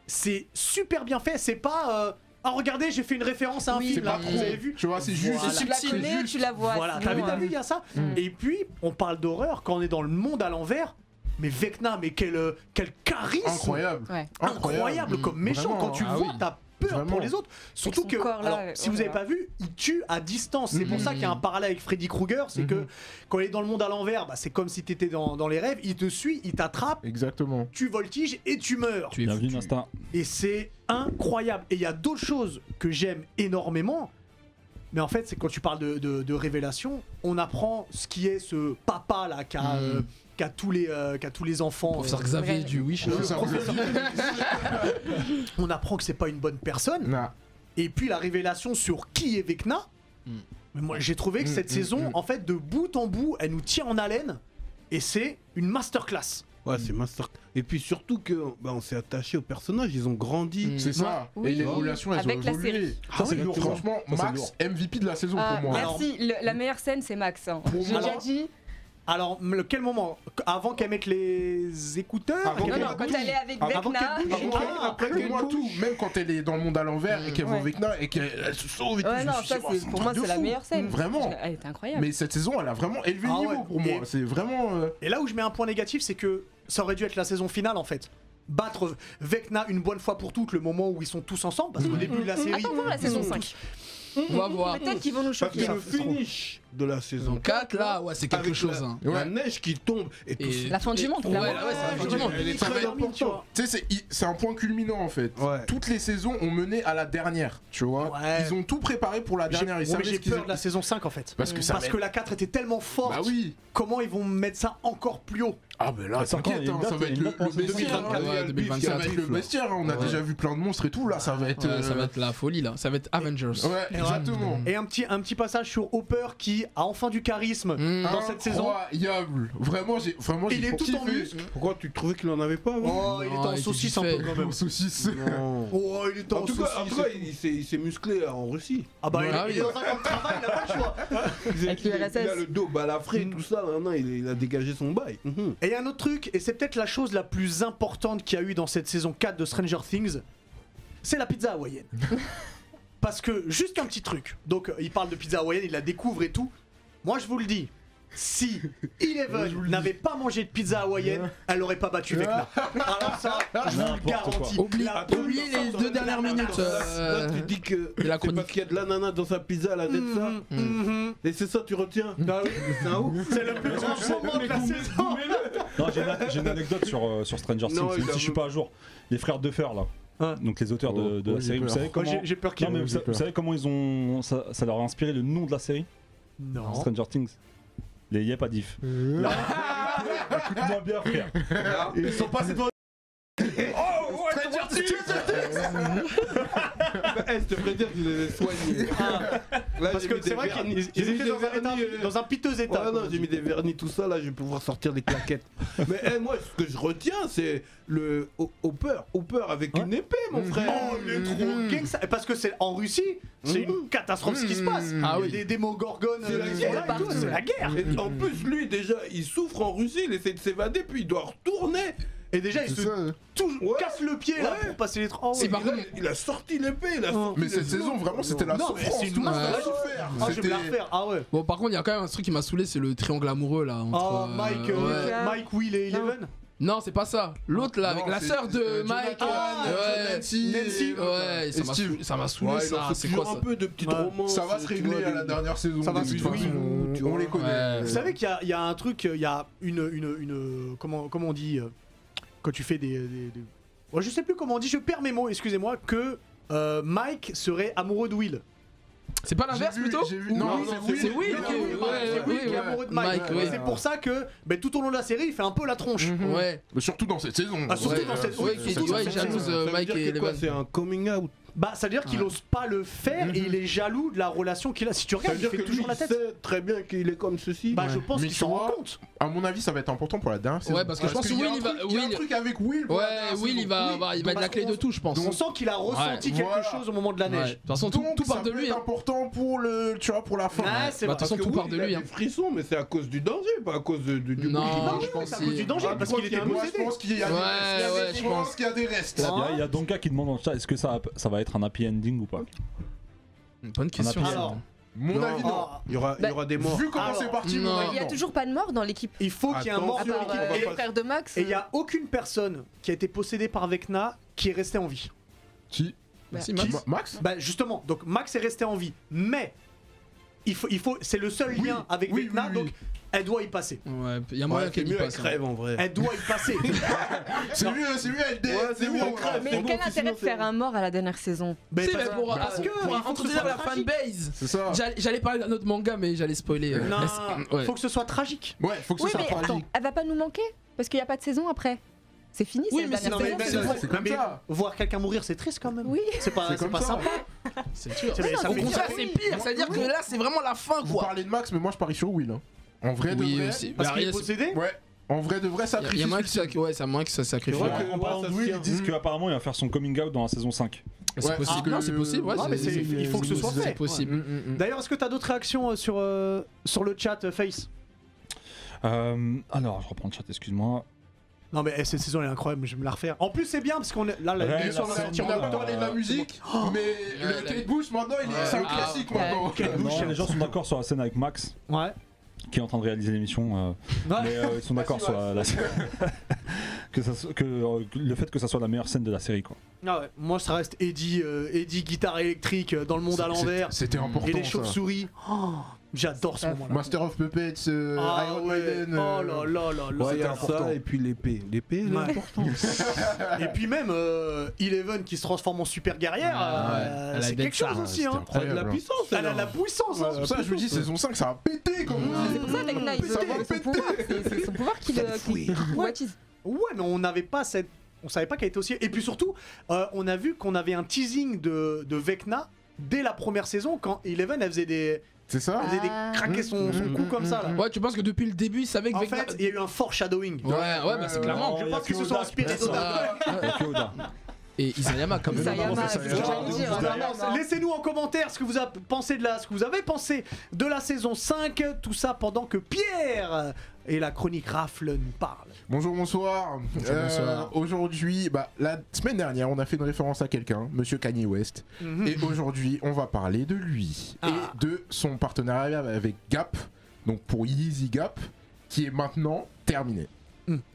S1: C'est super bien fait, c'est pas. Ah regardez, j'ai fait une référence à un film là, vous avez vu?
S4: Tu vois, c'est juste.
S6: Tu la connais, tu la vois.
S1: Voilà, t'as vu, il y a ça. Et puis, on parle d'horreur quand on est dans le monde à l'envers. Mais Vecna, mais quel charisme!
S4: Incroyable!
S6: Ouais.
S1: Incroyable comme méchant.
S4: Vraiment.
S1: Quand tu le vois, t'as peur
S4: Vraiment.
S1: pour les autres. Surtout
S6: son
S1: que,
S6: corps, là,
S1: alors, si
S6: oh
S1: vous
S6: là
S1: avez
S6: là.
S1: pas vu, il tue à distance. C'est pour ça qu'il y a un parallèle avec Freddy Krueger. C'est que quand il est dans le monde à l'envers, bah, c'est comme si t'étais dans les rêves. Il te suit, il t'attrape,
S4: Exactement.
S1: tu voltiges et tu meurs.
S7: Tu es
S5: Bienvenue
S7: foutu.
S5: Nasta.
S1: Et c'est incroyable. Et il y a d'autres choses que j'aime énormément. Mais en fait, c'est quand tu parles de révélation, on apprend ce qui est ce papa là qui a tous les enfants.
S7: Professeur Xavier
S6: Ouais.
S7: du Wish. là.
S1: On apprend que c'est pas une bonne personne.
S4: Non.
S1: Et puis la révélation sur qui est Vecna. Mais moi, j'ai trouvé que cette saison, en fait, de bout en bout, elle nous tient en haleine. Et c'est une masterclass.
S2: Ouais, c'est master. Et puis surtout que on s'est attaché aux personnages, ils ont grandi.
S4: C'est ça.
S6: Oui.
S4: Et les relations, elles ont
S6: Avec la
S4: évolué.
S6: série.
S5: Ça, c'est lourd, ça.
S4: Franchement,
S5: Ça, c'est
S4: Max,
S5: lourd.
S4: MVP de la saison pour moi.
S6: Merci, la meilleure scène c'est Max. Hein. J'ai
S1: moi-
S6: déjà dit.
S1: Alors, quel moment? Avant qu'elle mette les écouteurs?
S4: Avant
S6: Non,
S4: qu'elle
S6: non, quand elle est avec
S1: Avant
S6: Vecna.
S1: qu'elle bouge.
S4: Pour moi, tout, même quand elle est dans le monde à l'envers et qu'elle voit
S6: Ouais.
S4: Vecna et qu'elle se sauve et tout,
S6: Ouais,
S4: je
S6: non,
S4: me suis
S6: ça
S4: dit, oh,
S6: c'est
S4: un
S6: pour moi
S4: truc de
S6: c'est la
S4: fou.
S6: meilleure scène.
S4: Vraiment.
S6: Elle était incroyable.
S4: Mais cette saison, elle a vraiment élevé le
S1: Ah
S4: niveau
S1: ouais.
S4: pour moi.
S1: Et-
S4: C'est vraiment.
S1: Et là où je mets un point négatif, c'est que ça aurait dû être la saison finale en fait. Battre Vecna une bonne fois pour toutes, le moment où ils sont tous ensemble, parce qu'au début de la série.
S6: Attends voir la
S1: ils
S6: saison
S1: sont
S6: 5.
S7: On va voir.
S6: Peut-être qu'ils vont nous
S2: Parce
S6: choquer.
S2: que le finish de la saison
S7: Donc 4 là, ouais, c'est quelque
S2: avec
S7: chose.
S2: la,
S7: Hein.
S2: la neige qui tombe et tout.
S7: Et-
S6: La fin du monde,
S7: Ouais,
S6: clairement.
S7: là, ouais, c'est la fin du monde.
S2: Elle est
S1: Ça va
S2: très
S1: être mis, tu vois.
S2: importante.
S4: Tu sais, c'est un point culminant en fait.
S2: Ouais.
S4: Toutes les saisons ont mené à la dernière, tu vois.
S1: Ouais.
S4: Ils ont tout préparé pour la dernière. Ils
S1: Ouais, mais
S4: savaient
S1: j'ai
S4: ce qu'ils
S1: peur de la saison 5 en fait.
S4: Parce que ça
S1: Parce
S4: va
S1: que
S4: être-
S1: la 4 était tellement forte.
S4: Bah oui.
S1: Comment ils vont mettre ça encore plus haut?
S4: Ah ben là,
S5: Attends,
S4: t'inquiète,
S5: il y a une
S4: hein,
S5: date,
S4: ça va
S5: il y a
S4: être
S5: une
S4: le
S5: date pour
S4: bestiaire.
S2: 2024,
S4: hein.
S7: Ouais,
S2: il y a le beef,
S7: 2024.
S4: Ça va être le bestiaire, hein. On a
S7: Ouais.
S4: déjà vu plein de monstres et tout. Là, ça va être.
S7: Ouais, ça va être la folie là. Ça va être Avengers.
S4: Ouais, exactement.
S1: Et un petit passage sur Hopper qui a enfin du charisme dans cette saison.
S4: Incroyable. Vraiment, j'ai
S1: Il est tout en muscle.
S2: Pourquoi tu trouvais qu'il en avait pas avant
S1: Oh, il est
S7: Non,
S1: en
S7: il était
S1: saucisse
S7: vite
S1: un peu
S7: fait.
S1: quand même.
S4: Saucisse.
S2: Non.
S1: Oh, il est en
S2: En tout cas,
S1: saucisse.
S2: il s'est musclé en Russie.
S1: Ah bah,
S7: Ah
S1: il
S7: oui.
S1: est dans un camp de travail, il a pas le choix.
S6: Avec le
S2: Il a
S6: RSS.
S2: le dos balafré, tout ça. Non, il a dégagé son bail.
S1: Et il y a un autre truc, et c'est peut-être la chose la plus importante qu'il y a eu dans cette saison 4 de Stranger Things, c'est la pizza hawaïenne. Parce que, juste un petit truc, donc il parle de pizza hawaïenne, il la découvre et tout. Moi je vous le dis, si Eleven n'avait pas mangé de pizza hawaïenne, elle aurait pas battu Vecna. Alors ça, je vous le
S5: N'importe
S1: garantis.
S7: Oublie,
S1: La
S7: oublie les 2 dernières minutes.
S2: Là, tu dis que
S7: de la
S2: c'est
S7: chronique.
S2: parce qu'il y a de l'ananas dans sa pizza, elle a dit ça. Et c'est ça, tu retiens.
S1: Ah oui.
S2: C'est un ouf.
S1: C'est le plus grand moment de la saison.
S5: Non, j'ai une anecdote sur Stranger Things,
S2: Non,
S5: même
S2: il a-
S5: si je suis pas à jour. Les frères Duffer là.
S1: Ouais.
S5: Donc les auteurs de
S4: Oh,
S5: la
S4: j'ai
S5: série, vous
S4: peur.
S5: savez
S1: Moi,
S5: comment.
S1: j'ai peur qu'il
S5: Non, mais
S4: j'ai
S5: vous
S4: peur.
S5: savez comment ils ont. Ça leur a inspiré le nom de la série
S1: Non.
S5: Stranger Things. Les Yep Adif. Écoute-moi bien, frère. Ils sont passés devant. Oh, ouais,
S2: Eh, je te prédire qu'il les a soignés. Là,
S1: Parce
S2: j'ai
S1: que
S2: mis
S1: c'est
S2: des
S1: vrai
S2: vernis.
S1: qu'ils
S2: J'ai mis
S1: étaient
S2: des
S1: dans un
S2: vernis,
S1: dans un piteux état.
S2: Ouais, non, j'ai mis des vernis, tout ça, là, je vais pouvoir sortir les claquettes. Mais moi, ce que je retiens, c'est le Hopper. Hopper avec une épée, mon frère.
S1: Oh, il est trop gay que ça. Parce que c'est en Russie, c'est une catastrophe ce qui se passe.
S7: Ah
S1: Il y a
S7: oui.
S1: des démogorgones
S2: C'est la
S1: qui
S2: guerre
S1: sont là et tout, c'est la guerre.
S2: Et en plus, lui, déjà, il souffre en Russie, il essaie de s'évader, puis il doit retourner.
S1: Et déjà, il
S4: C'est
S1: se
S4: ça.
S1: tout casse le pied là
S2: Ouais.
S1: pour passer les oh,
S7: C'est
S1: ouais.
S7: par contre-
S2: Il a sorti l'épée, il a sorti
S4: Mais
S2: les
S4: cette saison,
S2: flammes.
S4: vraiment, c'était la
S1: Non, mais
S4: souffrance.
S1: c'est une
S4: tout le monde
S1: masterclass.
S4: a souffert.
S1: Ah, je vais me la
S4: C'était-
S1: refaire. Ah ouais.
S7: Bon, par contre, il y a quand même un truc qui m'a saoulé, c'est le triangle amoureux là.
S1: Oh,
S7: Entre,
S1: Mike,
S7: ouais.
S1: Mike, Will et Eleven.
S7: Non, c'est pas ça. L'autre là, avec
S4: Non,
S7: la
S4: c'est-
S7: sœur de
S4: c'est
S7: Mike.
S4: Jonathan,
S7: ouais.
S4: Nancy.
S1: Nancy.
S7: Ouais, ça
S4: Et
S7: m'a
S4: Steve.
S7: saoulé, ça m'a saoulé
S2: Ouais, il en
S7: ça.
S2: faut
S7: C'est
S2: toujours
S7: quoi
S2: un
S7: ça
S2: peu de petites
S1: Ouais.
S2: romances.
S4: Ça va se
S2: tu
S4: régler
S2: vois,
S4: à la dernière saison.
S1: Ça va
S4: de
S1: se
S4: toute
S1: régler.
S4: façon.
S2: Tu
S4: On
S2: vois.
S4: les connaît.
S7: Ouais.
S1: Vous savez qu'il y a un truc, il y a une comment on dit quand tu fais des... Ouais, je sais plus comment on dit, je perds mes mots, excusez-moi, que Mike serait amoureux de Will.
S7: C'est pas l'inverse
S4: J'ai vu-
S7: plutôt
S4: j'ai vu-
S7: Ou
S4: non,
S7: Will
S4: c'est Will.
S7: C'est Will,
S4: Non,
S7: ok,
S4: Will,
S1: C'est Will qui est
S7: ouais.
S1: amoureux de Mike.
S7: Mike,
S1: Et
S7: ouais.
S1: c'est pour ça que tout au long de la série, il fait un peu la tronche.
S7: Ouais.
S4: Mais surtout dans cette saison.
S1: Ah, surtout
S7: Ouais,
S1: dans cette
S7: ouais,
S1: surtout
S7: qui-
S1: dans
S7: ouais,
S1: cette
S7: jalouse,
S1: saison.
S2: Ça veut
S7: Mike
S2: dire
S7: et
S2: que quoi,
S7: Eleven.
S2: c'est un coming out.
S1: Bah, ça veut dire qu'il ose pas le faire et il est jaloux de la relation qu'il a. Si tu
S2: Ça
S1: regardes,
S2: veut
S1: il
S2: dire
S1: fait
S2: que
S1: toujours
S2: lui,
S1: la
S2: il
S1: tête.
S2: sait très bien qu'il est comme ceci.
S1: Bah, je pense
S4: Mais
S1: qu'il
S4: tu
S1: s'en rend
S4: vois,
S1: compte.
S4: À mon avis, ça va être important pour la dernière saison.
S7: Ouais, parce que je pense que
S4: qu'il y a
S7: Will,
S4: un
S7: il va-
S4: truc- il y a un
S7: Will-
S4: truc avec Will. pour la
S7: Ouais,
S4: dernière
S7: Will,
S4: saison.
S7: il va être la clé de tout, je pense.
S1: On sent qu'il a ressenti
S4: Ouais.
S1: quelque
S4: Voilà.
S1: chose au moment de la
S7: Ouais.
S1: neige.
S7: De toute façon, tout
S4: Donc,
S7: part
S4: ça
S7: de
S4: peut
S7: lui.
S4: être
S7: hein.
S4: important pour le, tu vois, pour la fin.
S1: Ouais, c'est
S7: Bah,
S1: vrai.
S7: de toute façon,
S2: Parce que
S7: tout
S2: Will,
S7: part de
S2: il a
S7: lui.
S2: des frissons, mais c'est à cause du danger, pas à cause du
S7: Non,
S2: bouclier.
S7: je pense
S1: c'est à cause du danger,
S2: Ah,
S1: parce
S2: tu
S1: qu'il était
S2: crois qu'il y a
S4: Moi,
S1: possédé.
S4: je pense qu'il y a des
S7: Ouais,
S4: restes.
S7: ouais, je pense.
S4: qu'il y a des restes.
S5: Il y a Donka qui demande dans le chat est-ce que ça va être un happy ending ou pas?
S7: Bonne question.
S1: Alors,
S4: Mon avis, non.
S2: Il y aura des morts.
S4: Vu comment
S1: Alors,
S4: c'est parti,
S7: non.
S4: mon
S6: Il y a
S4: avis, non.
S6: toujours pas de mort dans l'équipe.
S1: il faut qu'il y ait un mort
S6: À
S1: de
S6: part
S1: l'équipe.
S2: va
S6: le
S2: pas-
S6: frère de Max.
S1: Et il n'y a aucune personne qui a été possédée par Vecna qui est restée en vie.
S4: Qui
S7: Merci,
S4: Qui
S7: Max.
S4: Max
S1: Bah justement, donc Max est resté en vie, mais il faut, c'est le seul
S4: Oui,
S1: lien avec
S4: oui,
S1: Vecna,
S4: oui, oui.
S1: donc elle doit y passer.
S7: Ouais, il y a
S2: Ouais,
S7: moyen
S2: c'est
S7: qu'elle y
S2: mieux, elle
S7: passe. hein.
S2: crève en vrai.
S1: Elle doit y passer.
S4: C'est mieux, elle
S2: Ouais, c'est mieux, elle crève.
S6: Mais
S2: c'est bon,
S6: quel
S2: sinon,
S6: intérêt de
S2: c'est
S6: faire
S2: bon.
S6: un mort à la dernière saison
S1: Mais
S7: Si,
S1: parce-
S7: mais pour
S1: parce que
S7: pour
S1: il faut que ce
S7: introduire
S1: soit
S7: la
S1: tragique.
S7: fanbase.
S4: C'est ça.
S7: J'allais parler d'un autre manga, mais j'allais spoiler.
S1: Non,
S7: Ouais.
S1: faut que ce soit tragique.
S4: Ouais, faut que ce
S6: Oui,
S4: soit
S6: mais attends,
S4: tragique.
S6: elle va pas nous manquer parce qu'il n'y a pas de saison après. C'est fini,
S7: Oui,
S6: c'est
S7: mais
S6: la dernière
S1: Non,
S6: saison.
S1: mais
S6: c'est bon.
S4: c'est comme
S1: mais
S4: ça.
S1: voir quelqu'un mourir, c'est triste quand même.
S6: Oui.
S1: C'est pas,
S4: C'est
S1: c'est
S4: comme
S1: pas
S4: ça.
S1: sympa.
S7: C'est sûr.
S1: C'est- ça
S7: Au
S1: fait-
S7: contraire,
S1: ça
S7: c'est
S1: fait-
S7: pire. C'est-à-dire que là, c'est vraiment la fin,
S4: Vous
S7: quoi.
S4: parlez de Max, mais moi je parie sur Will. hein. En vrai de
S7: Oui,
S4: vrai.
S7: aussi.
S1: Parce
S7: Bah,
S1: qu'il est
S7: rien,
S1: possédé.
S4: Ouais. En vrai de vrai,
S7: Il
S4: sacrifice.
S7: y a moins que ça, ouais, ça moins que ça sacrifie.
S2: C'est vrai que-
S5: En parlant
S2: ouais,
S5: de
S2: ça
S5: Will,
S2: tient.
S5: ils disent qu'apparemment il va faire son coming out dans la saison 5.
S7: C'est
S4: Ouais.
S7: possible.
S4: Ah,
S7: Non, c'est possible. Ouais,
S1: non, mais c'est- il faut que ce soit fait.
S7: C'est possible.
S1: D'ailleurs, est-ce que tu as d'autres réactions sur le chat Face?
S5: Alors, je reprends le chat, excuse-moi.
S1: Non mais cette saison elle est incroyable, je vais me la refaire. En plus c'est bien parce qu'on est là,
S5: Ouais,
S1: l'émission
S5: là,
S1: va
S5: c'est-
S1: sortir
S4: On n'a
S1: en
S4: pas
S1: même temps.
S4: parlé de la musique, mais le Kate Bush maintenant, c'est un
S7: Ah,
S4: classique
S6: ouais.
S4: maintenant.
S1: Kate Bush,
S5: Non, les gens sont d'accord sur la scène avec Max,
S1: Ouais.
S5: qui est en train de réaliser l'émission.
S1: Ouais.
S5: Mais ils sont d'accord sur la que le fait que ça soit la meilleure scène de la série, quoi.
S1: Ah ouais. Moi ça reste Eddie guitare électrique dans le monde à l'envers
S4: C'était important.
S1: et les
S4: ça.
S1: chauves-souris. Oh, j'adore ce moment-là.
S4: Master of Puppets,
S1: Ah
S4: Iron
S1: ouais.
S4: Maiden.
S1: Oh là là là là.
S2: Ouais, il y a
S4: important.
S2: ça et puis l'épée. L'épée, elle est
S1: Ouais.
S2: importante.
S1: Et puis même Eleven qui se transforme en super guerrière,
S7: Elle a
S1: c'est
S7: des
S1: quelque chose
S7: ça,
S1: aussi.
S4: c'était
S1: hein.
S2: Elle a de la
S4: incroyable.
S2: puissance.
S1: Elle a de la puissance. hein.
S4: C'est pour ça que je me dis, saison 5, ça a pété comme on
S6: C'est
S4: dit.
S6: pour ça Vecna, il veut
S4: Ça va
S6: son
S4: péter.
S6: pouvoir. C'est son pouvoir qui le baptise.
S1: Ouais, mais on n'avait pas cette. On savait pas qu'elle était aussi. Et puis surtout, on a vu qu'on avait un teasing de Vecna dès la première saison quand Eleven elle faisait des.
S4: C'est ça
S1: Elle faisait des craquer son cou comme ça là.
S7: Ouais, tu penses que depuis le début, ils savaient que
S1: En
S7: Vecna.
S1: fait, il y a eu un foreshadowing.
S7: Ouais, bah c'est clairement.
S1: Je pense qu'ils se sont inspirés d'Oda.
S5: Il y a que Oda.
S7: Et Isayama, quand même.
S6: Isayama, c'est ce que j'allais dire.
S1: Alors,
S6: normalement.
S1: laissez-nous en commentaire ce que vous avez pensé de la saison 5, tout ça pendant que Pierre et la chronique Rafle nous parlent.
S4: Bonjour, bonsoir.
S7: bonsoir.
S4: Aujourd'hui, la semaine dernière, on a fait une référence à quelqu'un, Monsieur Kanye West. Et aujourd'hui, on va parler de lui
S1: Ah.
S4: et de son partenariat avec Gap, donc pour Yeezy Gap, qui est maintenant terminé.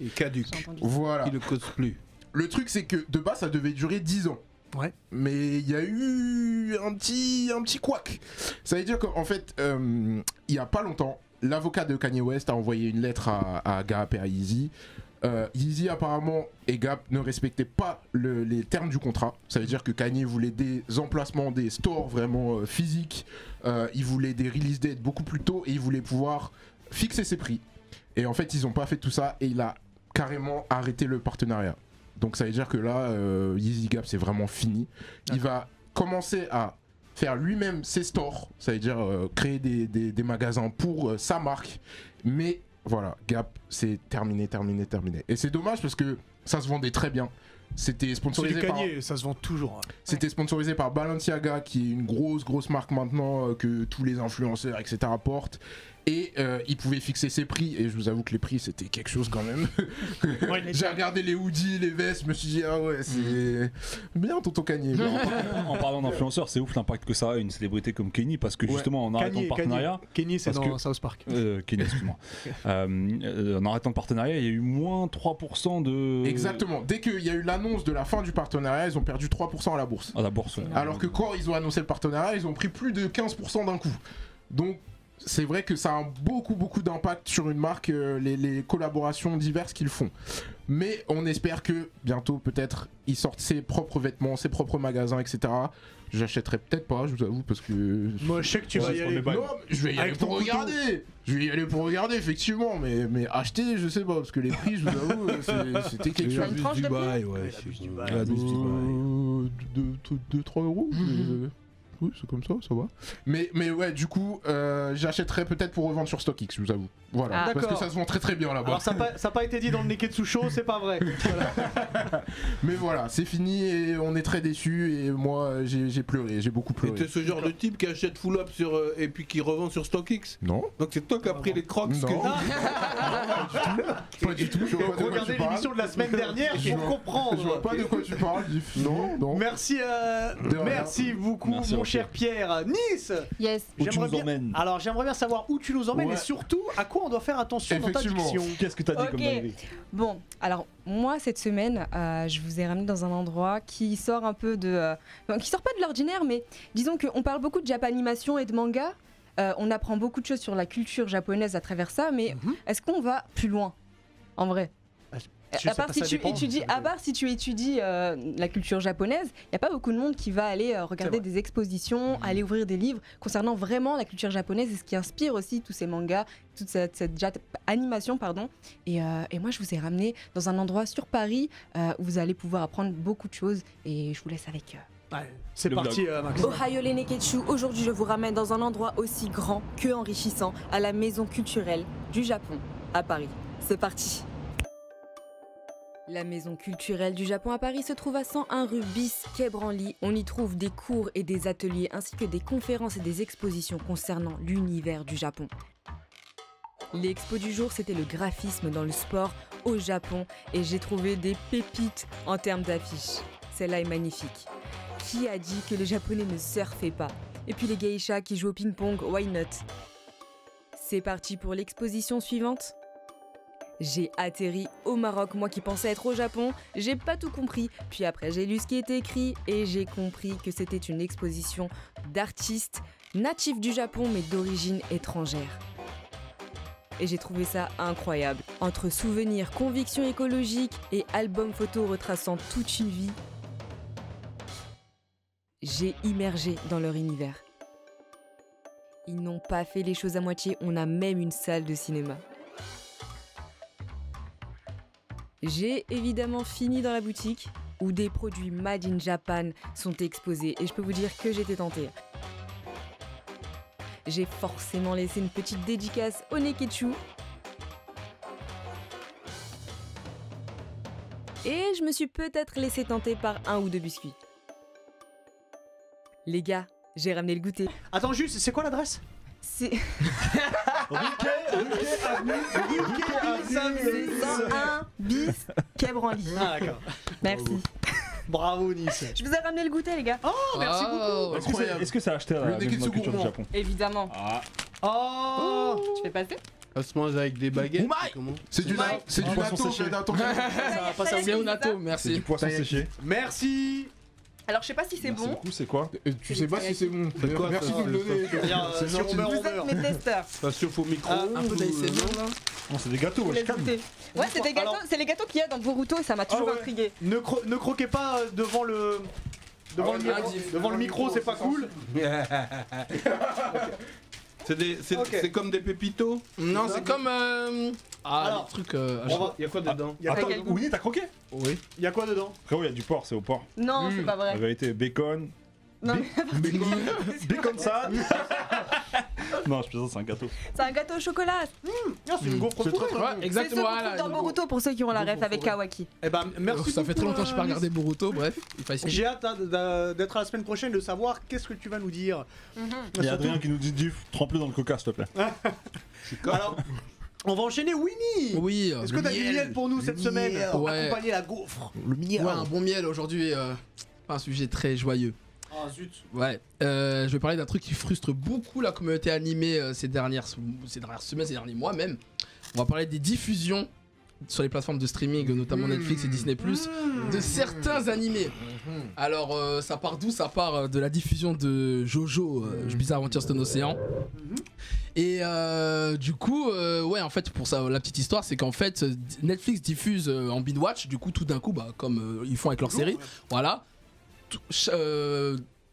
S2: Et caduque.
S6: J'ai entendu.
S4: Voilà.
S2: Il ne cause plus.
S4: Le truc, c'est que de base, ça devait durer 10 ans.
S1: Ouais.
S4: Mais il y a eu un petit couac. Ça veut dire qu'en fait, il y a pas longtemps, l'avocat de Kanye West a envoyé une lettre à Gap et à Yeezy. Yeezy apparemment et Gap ne respectaient pas les termes du contrat. Ça veut dire que Kanye voulait des emplacements, des stores vraiment physiques. Il voulait des release dates beaucoup plus tôt et il voulait pouvoir fixer ses prix. Et en fait, ils ont pas fait tout ça et il a carrément arrêté le partenariat. Donc ça veut dire que là, Yeezy Gap c'est vraiment fini. Il va commencer à faire lui-même ses stores, ça veut dire créer des magasins pour sa marque. Mais voilà, Gap c'est terminé. Et c'est dommage parce que ça se vendait très bien. C'était
S1: C'est du
S4: sponsorisé par...
S1: Kanye, ça se vend toujours.
S4: C'était sponsorisé par Balenciaga, qui est une grosse marque maintenant que tous les influenceurs, etc. portent. Et il pouvait fixer ses prix. Et je vous avoue que les prix, c'était quelque chose quand même. J'ai regardé les hoodies, les vestes, je me suis dit, ah ouais, c'est bien, tonton Kanye. bien.
S5: En parlant d'influenceurs, c'est ouf l'impact que ça a une célébrité comme Kenny, parce que
S4: Ouais.
S5: justement en arrêtant le partenariat.
S1: Kenny c'est
S5: Parce
S1: dans
S5: que-
S1: South Park.
S5: Kenny, excuse-moi. En arrêtant le partenariat, il y a eu moins 3% de.
S4: Exactement. Dès qu'il y a eu l'annonce de la fin du partenariat, ils ont perdu 3% à la bourse.
S5: À la bourse. Ouais.
S4: Alors que quand ils ont annoncé le partenariat, ils ont pris plus de 15% d'un coup. Donc, c'est vrai que ça a beaucoup d'impact sur une marque, les collaborations diverses qu'ils font. Mais on espère que bientôt, peut-être, ils sortent ses propres vêtements, ses propres magasins, etc. J'achèterai peut-être pas, je vous avoue, parce que.
S1: Moi, je sais que tu vas y aller.
S4: Non, je vais y aller
S1: Avec
S4: pour
S1: ton couteau.
S4: regarder. Je vais y aller pour regarder, effectivement. Mais acheter, je sais pas, parce que les prix, je vous avoue, c'était quelque
S6: Tu as
S4: chose.
S6: une tranche de prix
S2: ouais.
S1: la buse du bail.
S2: La buse du bail.
S4: 2-3 euros. Oui, c'est comme ça va. Mais ouais, du coup, j'achèterais peut-être pour revendre sur StockX, je vous avoue. Voilà,
S6: Ah.
S4: parce que
S1: D'accord.
S4: ça se vend très bien là-bas.
S1: Alors ça a pas été dit dans le Neketsu Show, c'est pas vrai.
S4: Mais voilà, c'est fini et on est très déçus. Et moi, j'ai pleuré, j'ai beaucoup
S2: Et
S4: pleuré.
S2: t'es ce genre de type qui achète full up sur, et puis qui revend sur StockX.
S4: Non,
S2: Donc c'est toi qui as pris les crocs.
S4: Non. pas du tout. Je vois pas de quoi
S1: Regardez
S4: tu parles.
S1: l'émission de la semaine dernière
S4: Je
S1: pour
S4: vois-
S1: comprendre.
S4: Je vois pas de quoi tu parles. Non.
S1: Merci,
S4: rien.
S1: merci beaucoup,
S5: Merci,
S1: mon
S5: Roger.
S1: cher Pierre. Nice.
S6: Yes.
S5: Où tu
S1: J'aimerais
S5: nous
S1: bien-
S5: emmènes?
S1: Alors j'aimerais bien savoir où tu nous emmènes
S4: Ouais.
S1: et surtout à quoi on doit faire attention dans ta
S4: Effectivement.
S1: diction.
S5: Qu'est-ce que t'as dit
S6: Ok.
S5: comme dinguerie?
S6: Bon, alors moi cette semaine, je vous ai ramené dans un endroit qui sort un peu de, qui sort pas de l'ordinaire, mais disons qu'on parle beaucoup de Japanimation et de manga. On apprend beaucoup de choses sur la culture japonaise à travers ça, mais est-ce qu'on va plus loin, en vrai?
S1: Je sais
S6: À part
S1: pas,
S6: si
S1: ça
S6: tu
S1: dépend.
S6: étudies, à part si tu étudies la culture japonaise, il n'y a pas beaucoup de monde qui va aller regarder des expositions, aller ouvrir des livres concernant vraiment la culture japonaise et ce qui inspire aussi tous ces mangas, toute cette animation, pardon. Et moi, je vous ai ramené dans un endroit sur Paris où vous allez pouvoir apprendre beaucoup de choses et je vous laisse avec eux.
S1: Ouais, c'est
S5: Le
S1: parti, Max.
S6: Ohio les Neketsu, aujourd'hui je vous ramène dans un endroit aussi grand que enrichissant, à la maison culturelle du Japon, à Paris. C'est parti. La maison culturelle du Japon à Paris se trouve à 101 rue Bis, quai Branly. On y trouve des cours et des ateliers ainsi que des conférences et des expositions concernant l'univers du Japon. L'expo du jour, c'était le graphisme dans le sport au Japon et j'ai trouvé des pépites en termes d'affiches. Celle-là est magnifique. Qui a dit que les Japonais ne surfaient pas? Et puis les geishas qui jouent au ping-pong, why not? C'est parti pour l'exposition suivante. J'ai atterri au Maroc, moi qui pensais être au Japon, j'ai pas tout compris. Puis après j'ai lu ce qui était écrit et j'ai compris que c'était une exposition d'artistes natifs du Japon mais d'origine étrangère. Et j'ai trouvé ça incroyable. Entre souvenirs, convictions écologiques et albums photos retraçant toute une vie, j'ai immergé dans leur univers. Ils n'ont pas fait les choses à moitié, on a même une salle de cinéma. J'ai évidemment fini dans la boutique où des produits Made in Japan sont exposés et je peux vous dire que j'étais tentée. J'ai forcément laissé une petite dédicace au Neketsu. Et je me suis peut-être laissé tenter par un ou deux biscuits. Les gars, j'ai ramené le goûter.
S1: Attends juste, c'est quoi l'adresse?
S6: C'est
S1: C'est
S6: 101 bis quai Branly.
S1: Ah d'accord.
S6: Merci.
S1: Bravo Nice.
S6: Je vous ai ramené le goûter, les gars.
S1: Oh merci beaucoup.
S5: Est-ce que c'est acheté à
S4: Le
S5: la maison de
S4: Neketsu
S5: la culture du
S4: gourmand.
S5: Japon?
S6: Évidemment.
S5: Ah,
S1: Oh.
S6: Tu fais passer?
S2: Ça se mange avec des baguettes.
S7: Oumai.
S2: Comment?
S4: C'est du
S6: Ouais.
S5: poisson
S4: natto,
S5: séché.
S4: natto.
S1: Ça va pas
S6: Ça y est,
S7: C'est au
S6: c'est
S7: natto,
S6: ça.
S5: c'est
S7: merci.
S5: du poisson séché.
S1: Merci.
S6: Alors, je sais pas si c'est
S5: Merci
S6: bon.
S5: beaucoup, c'est quoi?
S4: Tu sais pas si c'est bon.
S2: C'est quoi,
S4: Merci
S2: ça,
S4: de me le
S2: ça,
S4: donner.
S1: C'est-à-dire,
S4: C'est
S1: si on
S4: gentil.
S1: meurt,
S6: Vous
S1: on meurt.
S6: êtes mes testeurs.
S2: Ça chauffe au micro.
S7: Un peu d'ASMR là.
S5: Non, c'est des gâteaux,
S6: Vous
S5: je
S6: les
S5: calme.
S6: goûtez. Ouais, c'est des gâteaux,
S1: Alors-
S6: c'est les gâteaux qu'il y a dans Boruto et ça m'a toujours
S5: Ah ouais.
S6: intrigué.
S1: Ne croquez pas devant le. Devant,
S4: Ah
S1: le,
S4: ouais,
S1: micro,
S7: Adif.
S1: devant le micro, c'est pas cool. Ok.
S2: C'est comme des pépitos.
S7: Non, c'est comme.
S1: Alors,
S7: les trucs.
S2: Il y a quoi dedans?
S1: Il y a
S5: Attends,
S1: quoi,
S5: Winnie, t'as croqué?
S7: Oui.
S1: il y a quoi dedans?
S5: Frérot, il y a du porc, c'est au porc.
S6: Non, c'est pas
S5: La
S6: vrai.
S5: vérité, bacon.
S6: Non,
S5: Bacon ça. Non, je plaisante, c'est un gâteau.
S6: c'est un gâteau au chocolat.
S1: Ah, c'est une gaufre
S5: C'est
S1: fourrée.
S5: très,
S7: Ouais,
S6: C'est ce
S7: exactement.
S6: qu'on
S7: Voilà,
S6: trouve dans Boruto pour ceux qui ont la ref avec Kawaki.
S1: Eh ben, merci.
S7: Ça fait très
S1: beaucoup,
S7: longtemps que je n'ai pas
S1: Nice.
S7: regardé Boruto, bref. Il fallait essayer.
S1: J'ai hâte hein, d'être à la semaine prochaine de savoir qu'est-ce que tu vas nous dire.
S5: Il y a Adrien qui nous dit du trempe-le dans le coca, s'il te plaît.
S1: Alors, on va enchaîner Winnie.
S7: Oui.
S1: Est-ce que t'as du miel pour nous cette semaine pour
S7: Ouais.
S1: accompagner la gaufre?
S7: Ouais, un bon miel aujourd'hui. Un sujet très joyeux.
S1: Ah zut.
S7: Ouais. Je vais parler d'un truc qui frustre beaucoup la communauté animée ces dernières semaines, ces derniers mois même. On va parler des diffusions sur les plateformes de streaming, notamment Netflix et Disney+, de certains animés. Alors, ça part d'où? Ça part de la diffusion de Jojo, Bizarre Aventure Stone Ocean. Et du coup, ouais, en fait, pour ça, la petite histoire, c'est qu'en fait, Netflix diffuse en binge watch, du coup, tout d'un coup, bah, comme ils font avec leur série, voilà.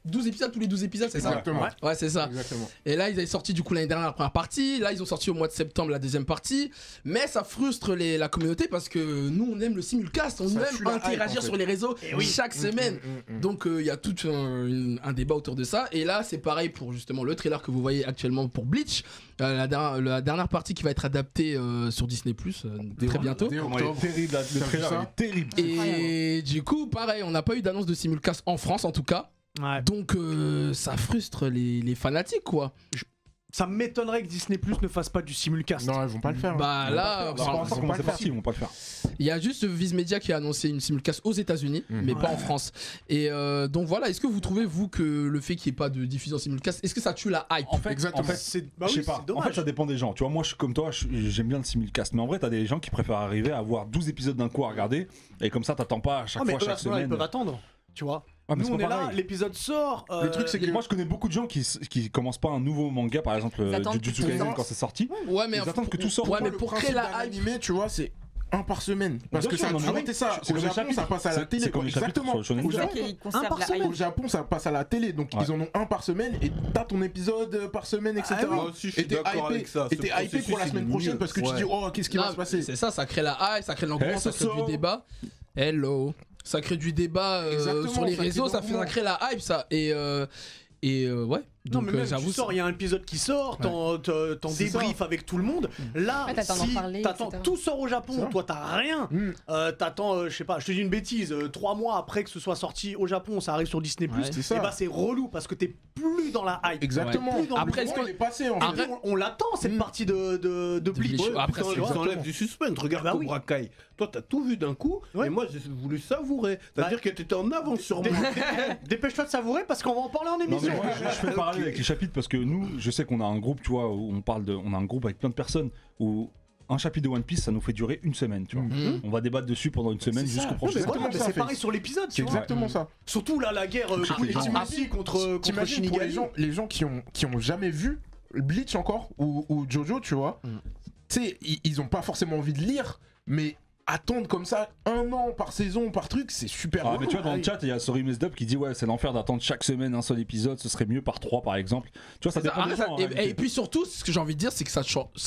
S7: 12 épisodes, tous les 12 épisodes, c'est ça?
S4: Exactement.
S7: Ouais, c'est ça.
S4: Exactement.
S7: Et là, ils avaient sorti du coup l'année dernière la première partie. Là, ils ont sorti au mois de septembre la deuxième partie. Mais ça frustre la communauté parce que nous, on aime le simulcast. On
S4: Ça
S7: aime
S4: tue la
S7: interagir
S4: hype, en fait.
S7: sur les réseaux chaque semaine. Donc, il y a tout un débat autour de ça. Et là, c'est pareil pour justement le trailer que vous voyez actuellement pour Bleach. La dernière partie qui va être adaptée sur Disney+, très bientôt.
S5: Comment il est terrible, le trailer, il est terrible.
S7: Et du coup, pareil, on n'a pas eu d'annonce de simulcast en France en tout cas.
S1: Ouais.
S7: Donc ça frustre les fanatiques quoi.
S1: Ça m'étonnerait que Disney Plus ne fasse pas du simulcast.
S4: Non, ils vont pas le faire.
S7: Bah là,
S5: Pour l'instant, comment c'est parti, ils vont pas le faire.
S7: il y a juste Viz Media qui a annoncé une simulcast aux États-Unis, mais pas en France. Et donc voilà, est-ce que vous trouvez vous que le fait qu'il n'y ait pas de diffusion simulcast, est-ce que ça tue la hype?
S5: En fait,
S4: Exactement.
S5: je sais pas. En fait, ça dépend des gens. Tu vois, moi, comme toi, j'aime bien le simulcast. Mais en vrai, t'as des gens qui préfèrent arriver à avoir 12 épisodes d'un coup à regarder. Et comme ça, t'attends pas à chaque fois, chaque semaine.
S1: Ils peuvent attendre, tu vois.
S5: Ouais, mais
S1: Nous
S5: c'est
S1: on
S5: pas
S1: est là,
S5: pareil.
S1: l'épisode sort.
S4: Le truc, c'est que
S5: Moi, je connais beaucoup de gens qui commencent pas un nouveau manga, par exemple,
S6: Ils attendent
S5: Jujutsu
S6: que tout
S5: Kaisen
S6: sorte.
S5: quand c'est sorti.
S7: Ouais, mais
S5: Ils attendent que tout sorte.
S7: Ouais, mais
S4: le
S7: pour
S4: principe
S7: créer la
S4: d'un
S7: hype.
S4: animé, tu vois, c'est un par semaine. Parce
S5: Bien
S4: que
S5: sûr,
S4: ça a
S5: non,
S4: toujours
S5: mais
S4: été ça.
S5: c'est
S4: Au
S5: comme les
S4: Japon,
S5: chapitres.
S4: ça passe à la télé.
S5: C'est comme les chapitres
S4: Exactement.
S5: sur le Shonen
S4: Au
S6: C'est ça
S4: Japon,
S6: qui conserve
S1: par
S6: la
S1: semaine.
S6: hype.
S4: Au Japon, ça passe à la télé, donc
S5: Ouais.
S4: ils en ont un par semaine et t'as ton épisode par semaine, etc.
S1: Ah oui.
S2: Moi aussi, je suis
S4: Et t'es
S2: d'accord
S4: hypé,
S2: avec ça.
S4: et t'es hypé pour la semaine prochaine parce que tu dis, oh, qu'est-ce qui va
S7: Non,
S4: se passer?
S7: C'est ça crée la hype, ça crée de l'engouement,
S5: Hey,
S7: ça crée
S5: Soso.
S7: du débat. Hello. Ça crée du débat
S4: Exactement,
S7: sur les
S4: ça crée
S7: réseaux,
S4: de
S7: ça
S4: l'engouement.
S7: crée la hype, ça. Et ouais.
S1: Non,
S7: Donc
S1: mais même,
S7: j'avoue.
S1: tu sors, il y a un épisode qui sort, t'en
S4: C'est
S1: débrief avec tout le monde. Là,
S6: Ouais, t'attends d'en
S1: si
S6: parler,
S1: t'attends,
S6: etc.
S1: tout sort au Japon,
S4: Ça.
S1: toi t'as rien. T'attends, je sais pas, je te dis une bêtise, 3 mois après que ce soit sorti au Japon, ça arrive sur Disney+,
S7: Ouais.
S4: C'est ça.
S1: et bah c'est relou parce que t'es plus dans la hype.
S4: Exactement.
S1: Plus dans
S7: Après,
S1: le
S7: est-ce
S1: mouvement,
S7: que-
S4: il est passé en
S7: Après-
S4: fait.
S1: on l'attend cette partie de Bleach.
S7: Bleach.
S2: Ouais,
S7: Après,
S2: puis
S7: c'est
S2: ça enlève
S4: exactement.
S2: du suspense. Regarde
S1: Bah oui.
S2: Cobra Kai. Toi, t'as tout vu d'un coup,
S1: Ouais.
S2: et moi, j'ai voulu savourer. C'est-à-dire que t'étais en avance sur moi.
S1: Dépêche-toi de savourer parce qu'on va en parler en
S5: Non, mais
S1: émission.
S5: moi, je fais le parallèle avec les chapitres parce que nous, je sais qu'on a un groupe, tu vois, où on a un groupe avec plein de personnes où un chapitre de One Piece, ça nous fait durer une semaine, tu vois.
S7: Mhm.
S5: On va débattre dessus pendant une semaine
S1: C'est
S5: jusqu'au
S1: ça.
S5: prochain.
S1: Non, mais voilà,
S4: exactement
S1: mais
S4: ça,
S1: c'est
S4: fait.
S1: pareil sur l'épisode, tu
S4: C'est
S1: vois.
S4: exactement ça.
S1: Surtout là, la guerre contre
S4: T'imagines pour
S1: Shinigami.
S4: les gens qui ont jamais vu Bleach encore ou Jojo, tu vois, tu sais, ils ont pas forcément envie de lire, mais attendre comme ça 1 an par saison, par truc, c'est super
S5: Ah,
S4: relou.
S5: mais tu vois, dans le chat, il y a Sorry Messed Up qui dit ouais, c'est l'enfer d'attendre chaque semaine un seul épisode, ce serait mieux par 3 par exemple. Tu vois, ça dépend des
S7: Arrête,
S5: gens. en
S7: et
S5: réalité.
S7: puis surtout, ce que j'ai envie de dire, c'est que ça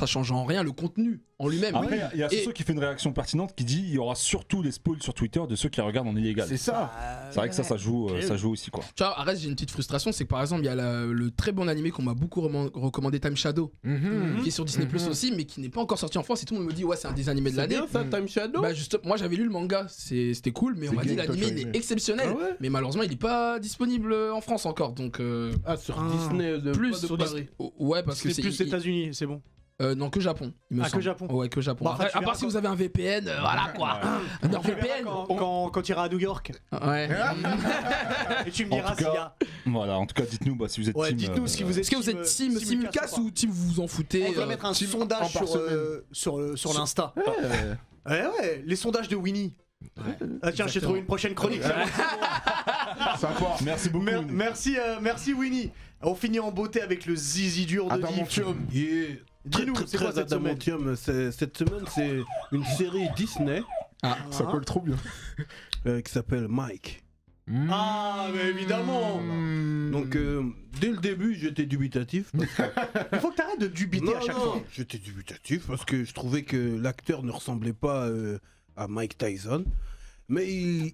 S7: change en rien le contenu en lui-même.
S5: Après, il y a
S7: Et-
S5: Soso qui fait une réaction pertinente qui dit il y aura surtout des spoils sur Twitter de ceux qui regardent en illégal.
S4: C'est ça.
S5: C'est vrai que ça joue aussi quoi.
S7: Tu vois, arrête, j'ai une petite frustration, c'est que par exemple, il y a le très bon animé qu'on m'a beaucoup recommandé, Time Shadow, qui est sur Disney Plus aussi, mais qui n'est pas encore sorti en France. Et tout le monde me dit, ouais, c'est un des animés de
S2: C'est
S7: l'année.
S2: bien ça, Time Shadow.
S7: Bah, juste, moi j'avais lu le manga, c'était cool, mais on
S4: C'est
S7: m'a dit
S4: gay, toi,
S7: l'animé
S4: tu as
S7: il est
S4: aimé.
S7: exceptionnel.
S2: Ah ouais
S7: mais malheureusement, il est pas disponible en France encore, donc
S2: Ah, sur Disney de
S7: plus
S2: pas de
S7: sur
S2: Paris.
S7: ouais, parce que
S1: C'est plus États-Unis, c'est bon.
S7: non, que Japon. Il me
S1: Ah, que
S7: semble.
S1: Japon.
S7: Ouais, que Japon.
S1: Bon,
S7: Après,
S1: après, tu
S7: à part
S1: verras
S7: si vous avez un VPN, voilà quoi. Non,
S1: Tu verras
S7: VPN.
S1: quand tu iras à New York.
S7: Ouais.
S1: Et tu me
S5: En
S1: diras
S5: tout
S1: s'il y
S5: cas,
S1: a.
S5: Voilà, en tout cas, dites-nous si vous êtes
S1: Ouais,
S5: team.
S1: dites-nous si vous êtes.
S7: Est-ce que vous êtes team Simulcast ou team vous vous en foutez
S1: On va mettre un
S4: team
S1: sondage
S4: un par
S1: sur l'Insta. Ouais, les sondages de Winnie. Ah tiens, j'ai trouvé une prochaine chronique.
S4: Sympa.
S5: Merci beaucoup.
S1: Merci Winnie. On finit en beauté avec le zizi dur de Div.
S4: Adamantium.
S1: Dis-nous, c'est quoi cette semaine?
S2: Adamantium. Cette semaine, c'est une série Disney
S4: Ça colle trop bien.
S2: qui s'appelle Mike.
S1: Ah, mais évidemment.
S2: Donc, dès le début, j'étais dubitatif.
S1: Il faut que t'arrêtes de dubiter à chaque fois.
S2: J'étais dubitatif parce que je trouvais que l'acteur ne ressemblait pas à Mike Tyson. Mais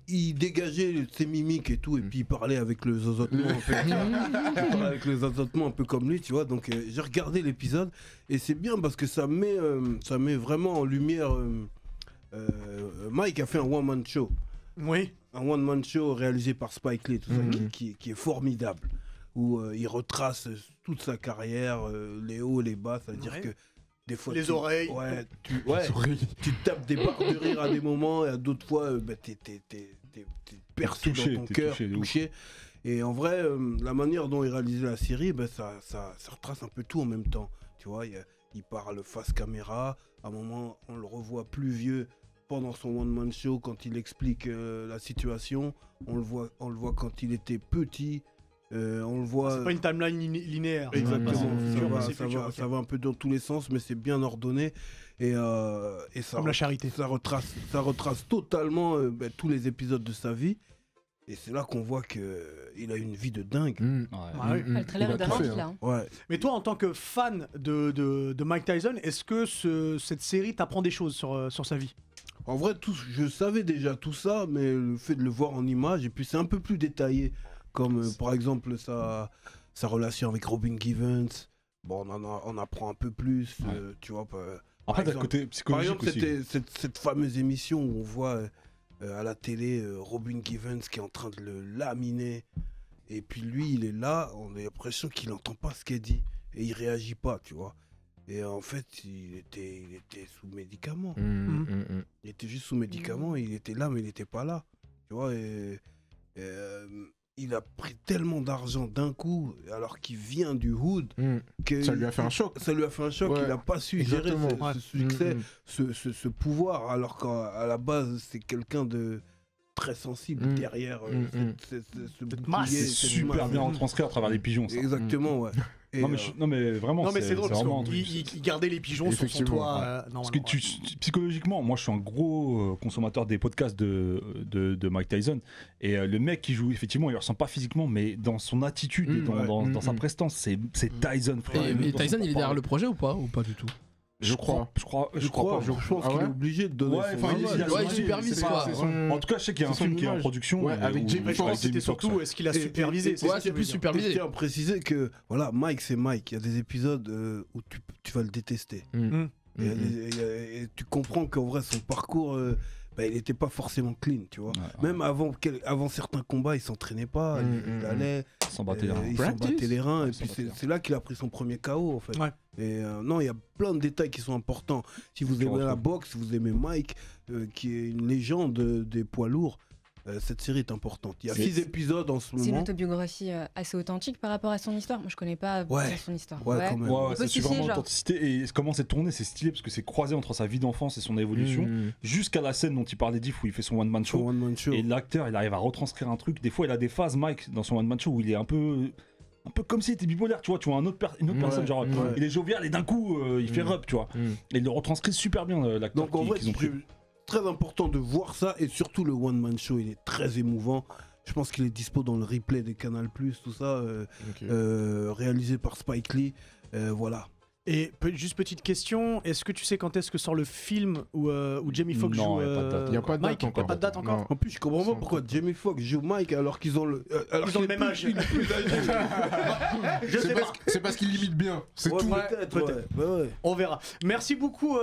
S2: il dégageait ses mimiques et tout, et puis il parlait avec le zozotement un peu. Il parlait avec le zozotement un peu comme lui, tu vois. Donc j'ai regardé l'épisode, et c'est bien parce que ça met vraiment en lumière. Mike a fait un one-man show.
S1: Oui.
S2: Un one-man show réalisé par Spike Lee, tout ça, qui est formidable. Où il retrace toute sa carrière, les hauts, les bas, c'est-à-dire
S1: Ouais.
S2: que des fois.
S1: Les oreilles.
S2: Ouais, tu tapes des barres de rire à des moments, et à d'autres fois, t'es percé
S5: Touché,
S2: dans ton
S5: t'es
S2: cœur,
S5: touché de ouf.
S2: touché. Et en vrai, la manière dont il réalisait la série, ça retrace un peu tout en même temps. Tu vois, il il parle face caméra. À un moment, on le revoit plus vieux pendant son one-man show quand il explique la situation. On le voit quand il était petit. On le voit.
S1: C'est pas une timeline linéaire.
S2: Exactement. Ça va un peu dans tous les sens, mais c'est bien ordonné. Et ça,
S1: comme la charité.
S2: Ça retrace totalement tous les épisodes de sa vie. Et c'est là qu'on voit qu'il a une vie de dingue.
S6: Le trailer est de envie, là.
S2: Ouais.
S1: Mais toi, en tant que fan de Mike Tyson, est-ce que cette série t'apprend des choses sur sa vie?
S2: En vrai, je savais déjà tout ça, mais le fait de le voir en image, et puis c'est un peu plus détaillé, comme par exemple sa relation avec Robin Givens. Bon, on apprend un peu plus, tu vois.
S5: Après, t'as le côté psychologique
S2: par exemple, cette fameuse émission où on voit à la télé Robin Givens qui est en train de le laminer, et puis lui, il est là, on a l'impression qu'il n'entend pas ce qu'elle dit, et il réagit pas, tu vois. Et en fait, il était sous médicaments. Il était juste sous médicaments, il était là, mais il n'était pas là. Tu vois, il a pris tellement d'argent d'un coup, alors qu'il vient du hood, que
S4: ça lui a fait un choc.
S2: Ça lui a fait un choc, il n'a pas su gérer ce succès, ce pouvoir, alors qu'à la base, c'est quelqu'un de très sensible derrière
S5: cette masse. C'est super bien retranscrit à travers les pigeons. Ça.
S2: Exactement, ouais.
S5: Non mais vraiment,
S1: c'est drôle parce qu'il gardait les pigeons sur son toit.
S5: Parce que psychologiquement, moi je suis un gros consommateur des podcasts de Mike Tyson, et le mec qui joue, effectivement, il ne ressent pas physiquement, mais dans son attitude et dans sa prestance, c'est Tyson, frère.
S7: Mais Tyson, il est derrière le projet ou pas du tout?
S2: Je crois pas. Je pense qu'il est obligé de donner son
S7: il supervise quoi.
S5: En tout cas, je sais qu'il y a un film qui est en production.
S1: Avec Jamie Foxx, c'était surtout est-ce qu'il a supervisé.
S7: C'est plus supervisé.
S2: Je tiens à préciser que voilà, Mike c'est Mike. Il y a des épisodes où tu vas le détester. Et tu comprends qu'en vrai son parcours, il n'était pas forcément clean, tu vois. Même avant certains combats, il s'entraînait pas. Il allait.
S5: Il s'en battait
S2: les reins. Et puis c'est là qu'il a pris son premier KO en fait. Et non, il y a plein de détails qui sont importants. Si vous aimez la boxe, vous aimez Mike, qui est une légende des poids lourds, cette série est importante. Il y a 6 épisodes en ce moment.
S6: C'est une autobiographie assez authentique par rapport à son histoire. Moi, je connais pas son histoire.
S2: Quand même.
S5: C'est vraiment l'authenticité. Et comment c'est tourné, c'est stylé parce que c'est croisé entre sa vie d'enfance et son évolution jusqu'à la scène dont il parlait Diff où il fait son one-man show. Et l'acteur, il arrive à retranscrire un truc. Des fois, il a des phases, Mike, dans son one-man show où il est un peu comme s'il était bipolaire, tu vois une autre personne, genre il est jovial et d'un coup il fait rub, tu vois. Et il le retranscrit super bien, l'acteur.
S2: Donc en vrai, c'est très important de voir ça, et surtout le one man show, il est très émouvant. Je pense qu'il est dispo dans le replay des Canal+, tout ça, réalisé par Spike Lee. Voilà.
S1: Et juste petite question, est-ce que tu sais quand est-ce que sort le film où Jamie Foxx joue
S4: il n'y a pas de date encore.
S1: Pas de date encore.
S2: En plus, je comprends pas pourquoi Jamie Foxx joue Mike alors qu'ils ont le même âge.
S4: C'est parce qu'il limite bien. C'est tout.
S1: Peut-être. On verra. Merci beaucoup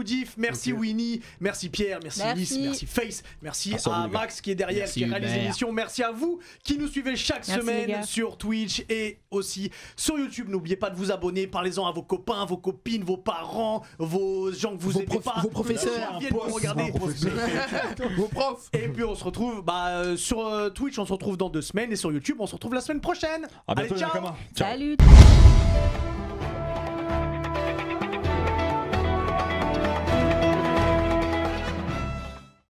S1: Diff, merci Winnie, merci Pierre, merci Nice, merci Face, merci à Max qui est derrière, qui réalise l'émission. Merci à vous qui nous suivez chaque semaine sur Twitch et aussi sur YouTube. N'oubliez pas de vous abonner, parlez-en à vos copains, vos copines, vos parents, vos gens que vous aimez pas,
S7: vos professeurs,
S1: viennent pour regarder
S7: vos profs.
S1: Et puis on se retrouve sur Twitch, on se retrouve dans 2 semaines, et sur YouTube on se retrouve la semaine prochaine.
S5: À bientôt.
S1: Allez, ciao.
S6: Salut.